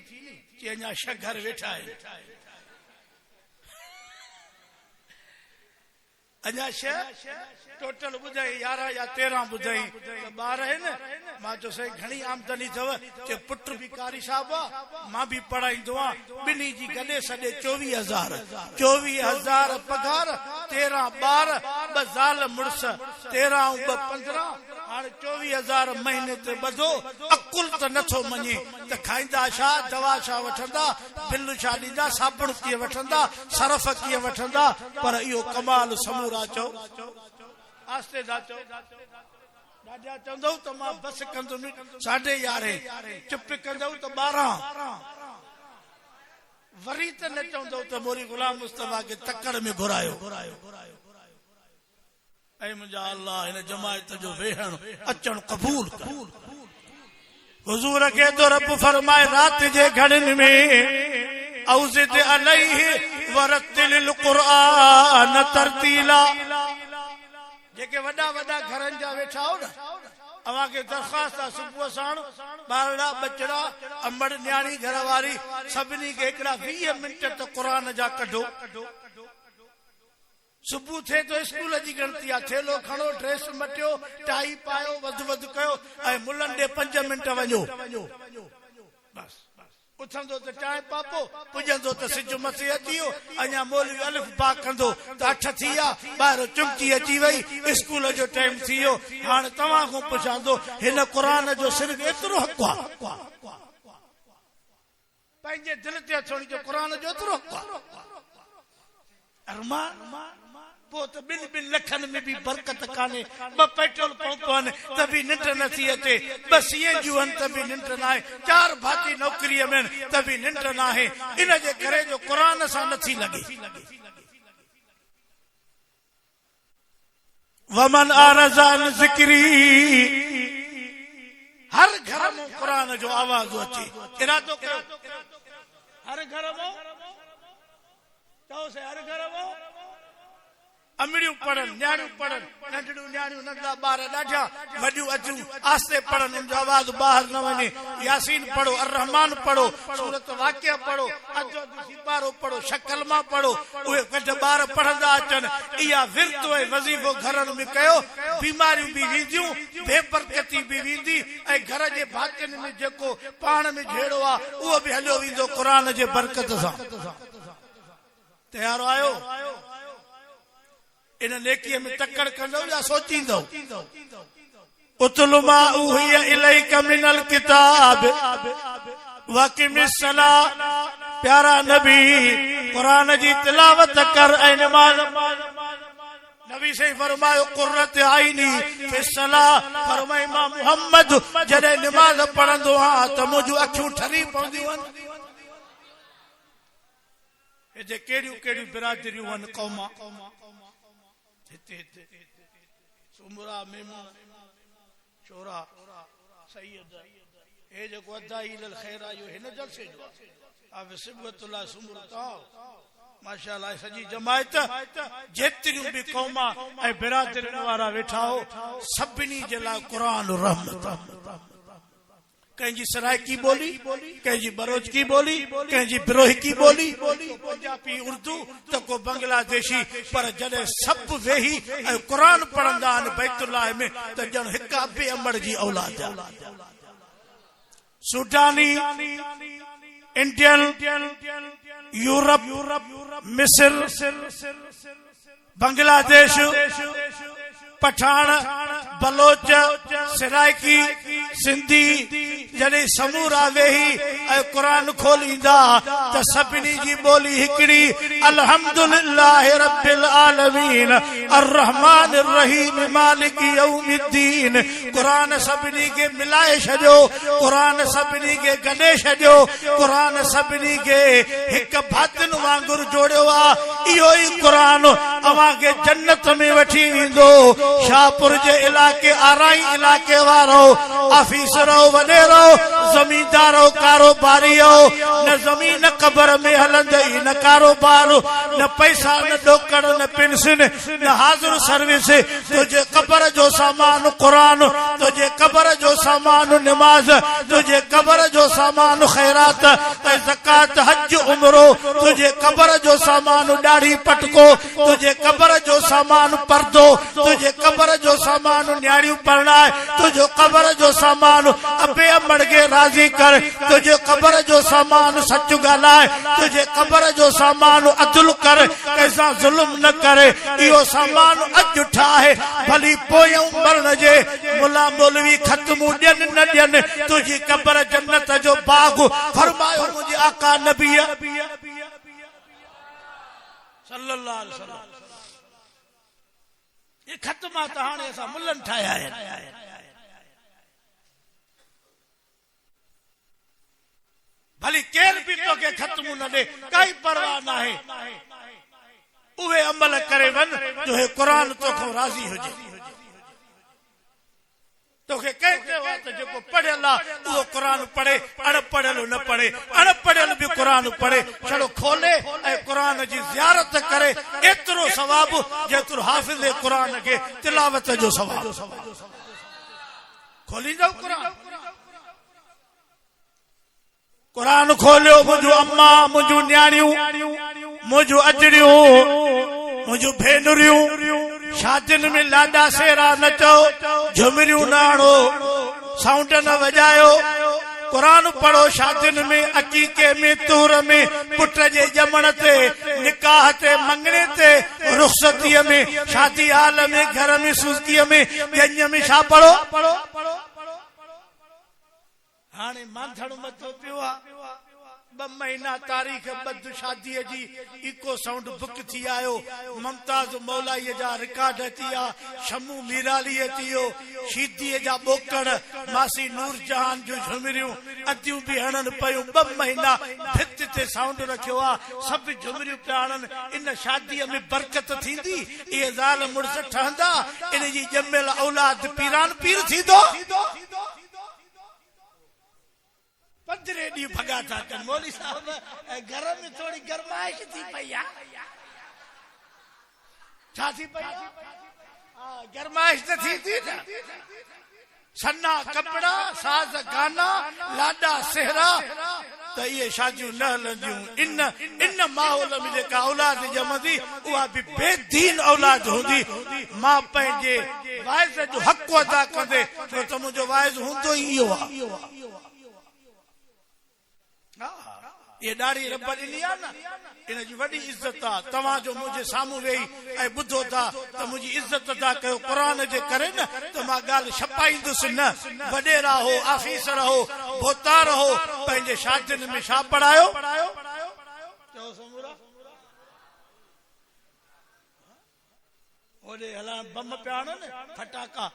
कि अञा 6 घर वेठा आहिनि अञा 6 टोटल ॿुधाई 11 या 13 ॿुधाई ॿार आहिनि मां चयो साईं घणी आमदनी अथव कि पुट भी कारी साहब आहे मां भी पढ़ाईंदो आहियां ॿिन्ही जी गॾे सॼे 24,000 पगार 13 ॿार 2 ज़ाल मुड़स 13 ऐं 2 15 हाणे 24,000 महीने ते ॿधो अकुल त नथो मञे त खाईंदा छा दवा छा वठंदा बिल छा ॾींदा साबुण कीअं वठंदा सरफ कीअं वठंदा पर इहो कमाल समूरा चओ आस्ते दा चओ ॾाढा चवंदो त मां बस कंदुमि 11:30 चुप कंदो त 12 वरी त न चवंदो त मोरी गुलाम मुस्तफा खे तकड़ में घुरायो ऐ मुंहिंजा अल्लाह हिन जमायत जो वेहण अचण क़बूल कर हुजूर खे तो रब फरमाए रात जे घड़िन में औज़िद अलैहि वरत्तिल क़ुरान तरतीला जेके वॾा वॾा घरनि जा वेठा हो न अवां खे दरख़्वास्त आहे सुबुह साण ॿारड़ा बचड़ा अंबड़ न्याणी घर वारी सभिनी खे हिकिड़ा 20 मिंट त क़ुरान जा कढो सुबुह थे तो स्कूल जी गणती आहे थेलो खणो ड्रेस मटियो टाई पायो वध कयो ऐं मुलनि ॾे 5 मिंट वञो बस उथंदो त चांहि पापो पुॼंदो त सिज मथे अची वियो अञा मौलवी अलिफ बा कंदो त 8 थी विया ॿाहिरि चुमकी अची वई स्कूल जो टाइम थी वियो हाणे तव्हां खां पुछांदो हिन क़ुरान जो सिर्फ़ एतिरो हक़ आहे पंहिंजे दिलि ते अचण जो क़ुरान जो एतिरो हक़ आहे अरमान पोइ त 2 लखनि में भी बरकत कान्हे 2 पेट्रोल पंप आहिनि त बि निंड नथी अचे 2 CNG आहिनि त बि निंड न आहे 4 भाती नौकरीअ में त बि निंड न आहे इन जे करे जो क़ुरान सां नथी लॻे वमन आरज़ान ज़िक्री हर घर में क़ुरान जो आवाज़ अचे इरादो कयो हर घर में चओ से हर घर में अमड़ियूं पढ़नि न्याणियूं पढ़नि नंढड़ियूं न्याणियूं नंढड़ा ॿार ॾाढा वॾियूं अचूं आस्ते पढ़नि उनजो आवाज़ ॿाहिरि न वञे यासीन पढ़ो अर रहमान पढ़ो सूरत वाक़िया पढ़ो अधु सिपारो पढ़ो शकलमा पढ़ो उहे गॾु ॿार पढ़ंदा अचनि इहा विर्त ऐं वज़ीफ़ो घरनि में कयो बीमारियूं बि वेंदियूं बेबरकती बि वेंदी ऐं घर जे भातियुनि में जेको पाण में जहिड़ो आहे उहो बि हलियो वेंदो क़ुर जे बरकत सां तयार आहियो इन नेकीअ में तकड़ कंदो या सोचींदो उतलु मा उहिय इलैक मिनल किताब वक़िमिस सलाह प्यारा नबी क़ुरान जी तिलावत कर ऐं नमाज़ नबी से फरमायो कुर्रत आईनी फिस सलाह फरमाए मां मोहम्मद जॾहिं नमाज़ पढ़ंदो आहियां त मुंहिंजूं अखियूं ठरी पवंदियूं आहिनि हिते कहिड़ियूं कहिड़ियूं बिरादरियूं आहिनि क़ौमा हिते सुमरा मेमून शोरा सैयद हे जेको अदाई इल ख़ैर आयो हिन जलसे जो आहे सिबतुल्लाह सुमरता माशाअल्लाह सॼी जमायत जेतिरियूं बि क़ौमा ऐं बिरादरियुनि वारा वेठा हो सभिनी जे लाइ क़ुरान रहमत कंहिंजी सराइकी बोली कंहिंजी बरोच की बोली कंहिंजी बिरोही की बोली पंजाबी उर्दू त को बांग्लादेशी पर जॾहिं सभु वेही ऐं क़ुरान पढ़ंदा आहिनि बैतुल्लाह में त ॼण हिक अबे अमड़ जी औलाद सूडानी इंडियन यूरोप मिस्र बांग्लादेश पठान बलोच सराइकी सिंधी जॾहिं समूरा वेही ऐं क़ुरान खोलींदा त सभिनी जी ॿोली हिकिड़ी अल्हम्दुलिल्लाह रब्बिल आलमीन अर्रहमानिर रहीम मालिकी यौमिद्दीन क़ुरान सभिनी खे मिलाए छॾियो क़ुरान सभिनी खे गॾे छॾियो क़ुरान सभिनी खे हिकु भातिन वांगुरु जोड़ियो आहे इहो ई क़ुरान अव्हां खे जन्नत में वठी वेंदो शाहपुर जे इलाइक़े आराई इलाइक़े वारो ऑफिसरो वॾेरो ज़मींदारो कारोबारी हो न ज़मीन क़बर में हलंदई न कारोबार न पैसा न ॾोकड़ न पेंशन न हाज़िर सर्विस तुंहिंजे क़बर जो सामान क़ुरान तुंहिंजे क़बर जो सामान नमाज़ तुंहिंजे क़बर जो सामान ख़ैरात ऐं ज़कात हज उमरो तुंहिंजे क़बर जो सामान ॾाढ़ी पटको तुंहिंजे क़बर जो सामान पर्दो तुंहिंजे क़बर जो सामान न्याणियूं पढ़ाए तुंहिंजो क़बर जो सामान अबे अमड़ खे राज़ी कर तुंहिंजे क़बर जो सामान सच ॻाल्हाए तुंहिंजे क़बर जो सामान अदल कर कंहिंसां ज़ुल्म न करे इहो सामान अॼु ठाहे भली पोयूं मरण जे मुला मौलवी ख़त्मूं ॾियनि न ॾियनि तुंहिंजी क़बर जन्नत जो बाग़ फरमायो मुंहिंजे आका नबी सल्लल्लाहु अलैहि वसल्लम ये ख़त्मा त हाणे असां मुल्लनि ठाहिया आहिनि भली केर बि तोखे ख़त्म न ॾे काई परवाह न आहे उहे अमल करे वञ जो हे क़ुरान तोखां राज़ी हुजे तोखे कंहिं चयो आहे त जेको पढ़ियल आहे उहो क़ुरान पढ़े अणपढ़ियल न पढ़े अणपढ़ियल बि क़ुरान पढ़े छड़ो खोले ऐं क़ुरान जी ज़ियारत करे एतिरो सवाबु जेतिरो हाफ़िज़ क़ुरान खे तिलावत जो सवाबु खोलींदो क़ुरान खोलियो मुंहिंजो अम्मा मुंहिंजूं न्याणियूं मुंहिंजूं अजड़ियूं मुंहिंजूं भेनरियूं शादियुनि में लाॾा सेरा नचो झुमरियूं न हणो साउंड न वॼायो क़ुरान पढ़ो शादियुनि में अक़ीक़े में तूर में पुट जे ॼमण ते निकाह ते मंगणे ते रुख़सतीअ में शादी हाल में घर में सुज़कीअ में ॼञ में छा पढ़ो हाणे मांधड़ मथो पियो आहे 2 महीना तारीख़ बद शादीअ जी इको साउंड बुक थी आयो मुमताज़ मौलाईअ जा रिकॉर्ड अची विया शमू मीराली अची वियो शीदीअ जा बोकड़ मासी नूर जहान जूं झुमरियूं अदियूं बि हणनि पयूं 2 महीना भित ते साउंड रखियो आहे सभु झुमरियूं पिया हणनि इन शादीअ में बरकत थींदी इहे ज़ाल मुड़ुस ठहंदा इन जी ॼमियल औलाद पीरान पीर थींदो 15 ॾींहं भॻा था कनि मौली साहब घर में थोड़ी गरमाइश थी पई आहे छा थी पई गरमाइश त थी थी न सन्ना कपड़ा साज गाना लाडा सेहरा त ये शादियूं न हलंदियूं इन माहौल में जेका औलाद ॼमंदी उहा बि बेदीन औलाद हूंदी मां पंहिंजे वाइज़ जो हक़ अदा कंदे छो त मुंहिंजो वाइज़ हूंदो ई इहो आहे ये ॾाढी रब ॾिनी आहे न इन जी वॾी इज़त आहे तव्हां जो मुंहिंजे साम्हूं वेही ऐं ॿुधो था त मुंहिंजी इज़त था कयो क़ुर जे करे न त मां ॻाल्हि छपाईंदुसि न वॾेरा हो ऑफिसर हो भोतार हो पंहिंजे शादियुनि में छा पढ़ायो होॾे हलां बम पिया न फटाका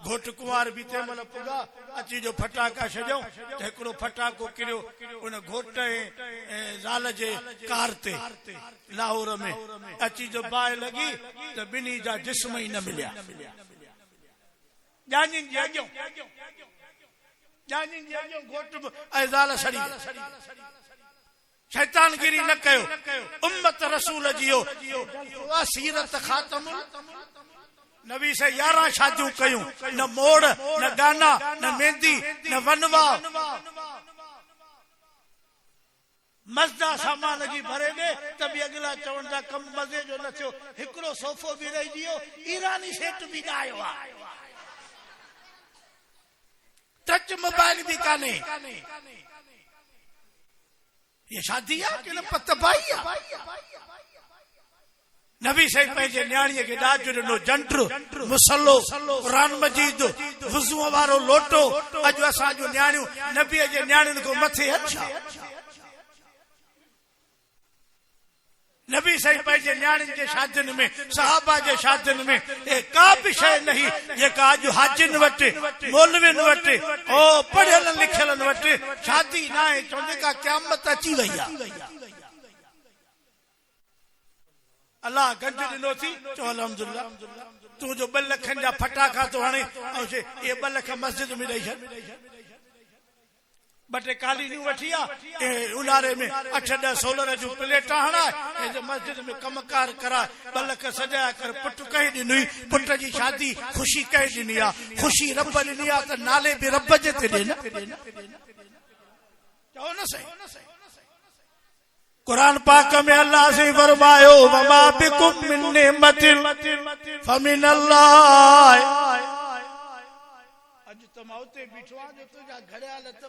घोट कुंवार बि तंहिं महिल पुॻा अची जो फटाका छॾियऊं त हिकिड़ो फटाको किरियो उन घोट ऐं ज़ाल जे कार ते लाहौर में अची जो बाहि लॻी त ॿिन्ही जा जिस्म ई न मिलिया ॼाणियुनि जे अॻियां घोट ऐं ज़ाल सड़ी शैतानगिरी न कयो उम्मत रसूल जी सीरत ख़ातम नबी से 11 शादियूं कयूं न मोड़ न गाना न मेहंदी न वनवा मज़दा सामान जी भरे दे त बि अगला चवण था कम मज़े जो न थियो हिकिड़ो सोफ़ो बि रहिजी वियो ईरानी सेट बि ॻायो आहे टच मोबाइल बि कान्हे ये शादी आहे कि न पतबाई आहे नबी साईं पंहिंजे न्याणीअ खे ॾाजो ॾिनो जंड्र मुसलो क़ुर मजीद वुज़ूअ वारो लोटो अॼु असांजूं न्याणियूं नबीअ जे न्याणियुनि खां मथे अच्छा नबी साईं पंहिंजे न्याणियुनि जे शादियुनि में सहाबा जे शादियुनि में का बि शइ नहीं जेका अॼु हाजियुनि वटि मौलवियुनि वटि ओ पढ़ियल लिखियलनि वटि शादी न आहे चवंदे का क़यामत अची वई आहे अल्लाह गंज ॾिनो थी चओ अल्हम्दुलिल्लाह तूं जो 2 लखनि जा फटाका तो हाणे ऐं इहे 2 लख मस्जिद में ॾेई छॾ 2 टे कालीनियूं वठी आहे उन्हारे में 8-10 सोलर जूं प्लेटां हणाए मस्जिद में कमकार कराए 2 लख सजाया कर पुट कहीं ॾिनी पुट जी शादी ख़ुशी कहीं ॾिनी आहे ख़ुशी रब ॾिनी आहे त नाले बि रब जे ते ॾे न चओ न सही कुरान पाक में अल्लाह से फरमायो वमा बिकुम मिन निअमतिन फमिनल्लाह अज त मां उते बीठो आहियां जो तुंहिंजा घड़ियाल त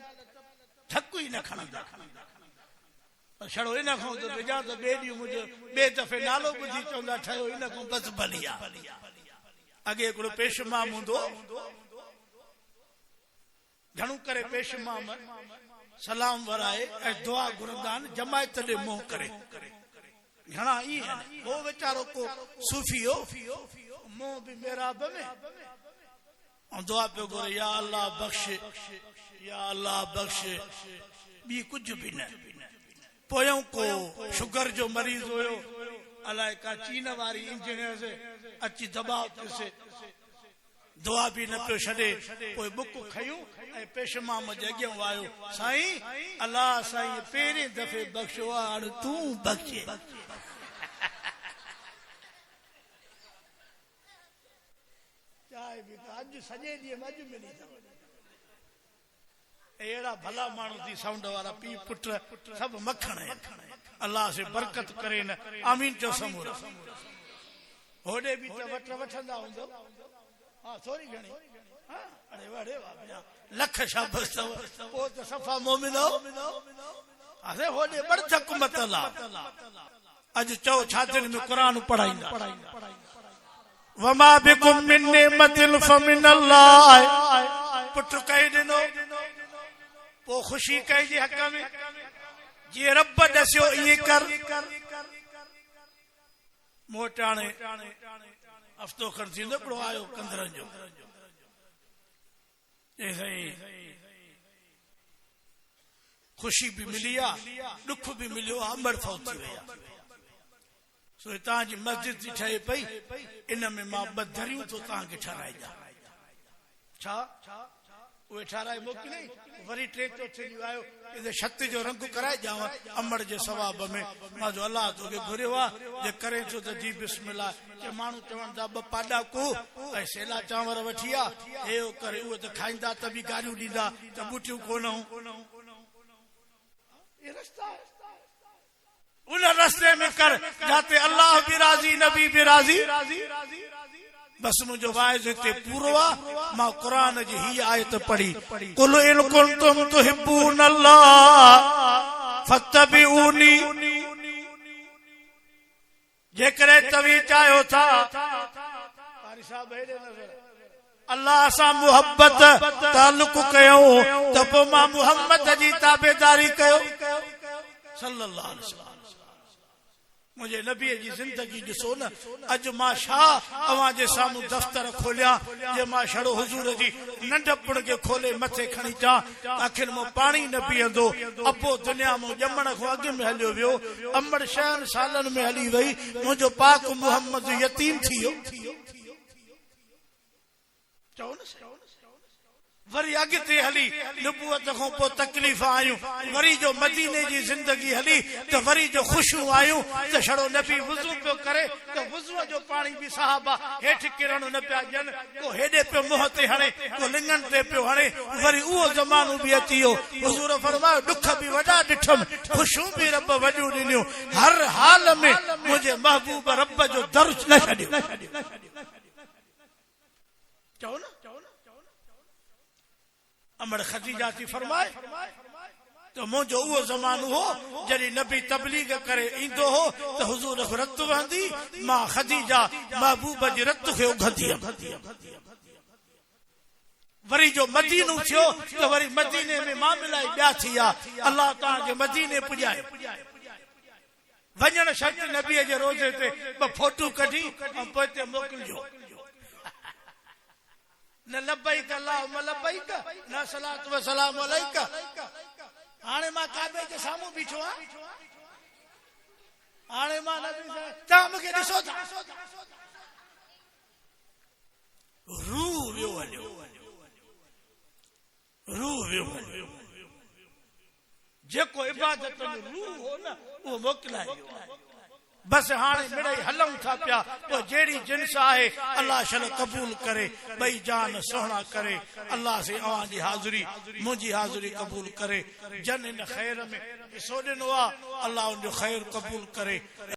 ठकु ई न खणंदा छड़ो इन खां त विझां त ॿिए ॾींहुं मुंहिंजो ॿिए दफ़े नालो ॿुधी चवंदा ठहियो इन खां बस भलिया अॻे हिकिड़ो पेशमाम हूंदो घणो करे पेशमाम सलाम वराए ऐं दुआ घुरंदा आहिनि जमायत ॾे मुंहुं करे घणा ई आहिनि वो वीचारो को सूफ़ी हो मुंहुं बि मेराब में ऐं दुआ पियो घुरे या अल्लाह बख़्श या अल्लाह बख़्श ॿी कुझु बि न पोयों को शुगर जो मरीज़ हुयो अलाए का चीन वारी इंजीनियर से अची दबाव थियुसि दुआ बि न पियो छॾे पोइ बुक खयूं ऐं पेशमाम जे अॻियां वायो साईं अल्लाह साईं पहिरें दफ़े बख़्शो आहे हाणे तूं बख़्शे चाहे बि अॼु सॼे ॾींहं में अॼु मिली अथव अहिड़ा भला माण्हू थी साउंड वारा पीउ पुट सभु मखण अल्लाह से बरकत करे न आमीन चओ समूरा होॾे बि त वठंदा हूंदो हा थोरी घणी अरे वाह लख शाबाश अथव पोइ त सफ़ा मोमिन अरे होॾे बड़धक मतल आहे अॼु चओ छातियुनि में क़ुर पढ़ाईंदा वमा बिकुम मिन निअमतिन फमिनल्लाह पुट कई ॾिनो पोइ ख़ुशी कई जे हक़ में जीअं रब ॾसियो ईअं कर मोट हाणे हफ़्तो खण थींदो हिकिड़ो आयो कंदरनि जो ख़ुशी बि मिली आहे ॾुख बि मिलियो आहे अमर फौत थी वई आहे सो तव्हांजी मस्जिद थी ठहे पई इन में मां 2 दरियूं थो तव्हांखे ठहाराइजा छा उहे ठाराए मोकिले वरी टे चौथे ॾींहुं आयो इते छत जो रंग कराए ॼाव अमड़ जे सवाब में मां जो अल्लाह तोखे घुरियो आहे जे करे थो त जी बिस्मिल्लाह के माण्हू चवनि था ॿ पाॾा को ऐं सेला चांवर वठी आ हे करे उहे त खाईंदा त बि गारियूं ॾींदा त ॿुटियूं कोन उन रस्ते में कर जाते अल्लाह भी राज़ी नबी भी राज़ी बस मुझो वाइज हिते पूरो आहे मां क़ुरान जी ही आयत पढ़ी कुल इन कुंतुम तुहिब्बून अल्लाह फत्तबिऊनी जेकरे तवी चाहियो था अल्लाह सां मुहब्बत ताल्लुक कयो त पोइ मां मुहम्मद जी ताबेदारी कयो सल्लल्लाहु अलैहि वसल्लम मुझे नबी जी जिंदगी ॾिसो न अॼु मां छा अवां जे साम्हूं दफ़्तर खोलिया जे मां छड़ो हुजूर जी नंढपण खे खोले मथे खणी अचां आखिर मूं पाणी न पीअंदो अपो दुनिया मूं ॼमण खां अॻु में हलियो वियो अमड़ 6 सालनि में हली वई मुंहिंजो पाक मुहम्मद यतीम थी वियो चओ न वरी अॻिते हली नबूअत खां पोइ तकलीफ़ आयूं वरी जो मदीने जी जिंदगी हली त वरी जो ख़ुशियूं आयूं त छड़ो नबी वुज़ू पियो करे त वुज़ूअ जो पाणी बि साहबा हेठि किरणु न पिया ॾियनि को हेॾे पियो मुंहं ते हणे को लिंगनि ते पियो हणे वरी उहो ज़मानो बि अची वियो हुज़ूर फरमायो ॾुख बि वॾा ॾिठमि ख़ुशियूं बि रब वॾियूं ॾिनियूं हर हाल में मुंहिंजे महबूब रब जो दर्ज न छॾियो चओ न अमड़ खदीजा थी फरमाए तो मुंहिंजो उहो ज़मानो हो जॾहिं नबी तबलीग करे ईंदो हो त हुज़ूर रत वहंदी मां खदीजा महबूब जी रत खे उघंदी वरी जो मदीनो थियो त वरी मदीने में मामला ॿिया थी विया अल्लाह तव्हांखे मदीने पुॼाए वञण शर्त नबीअ जे रोज़े ते ॿ फोटू कढी ऐं पोइ ते मोकिलिजो न लब्बैक अल्लाहुम्मा लब्बैक न सलात व सलाम अलैक हाणे मां काबे जे साम्हूं बीठो आहियां हाणे मां नबी तव्हां मूंखे ॾिसो था रूह वियो हलियो रूह वियो हलियो जेको इबादत में रूह हो न उहो मोकिलायो बस हाणे मिड़ई हलूं था पिया तो जेड़ी जिन्स आहे अल्लाह शल कबूल करे बई जान सोहना करे अल्लाह से अवां जी हाज़िरी मुंहिंजी हाज़िरी कबूल करे जन इन खैर में हिसो ॾिनो आहे अल्लाह उन जो खैर कबूल करे।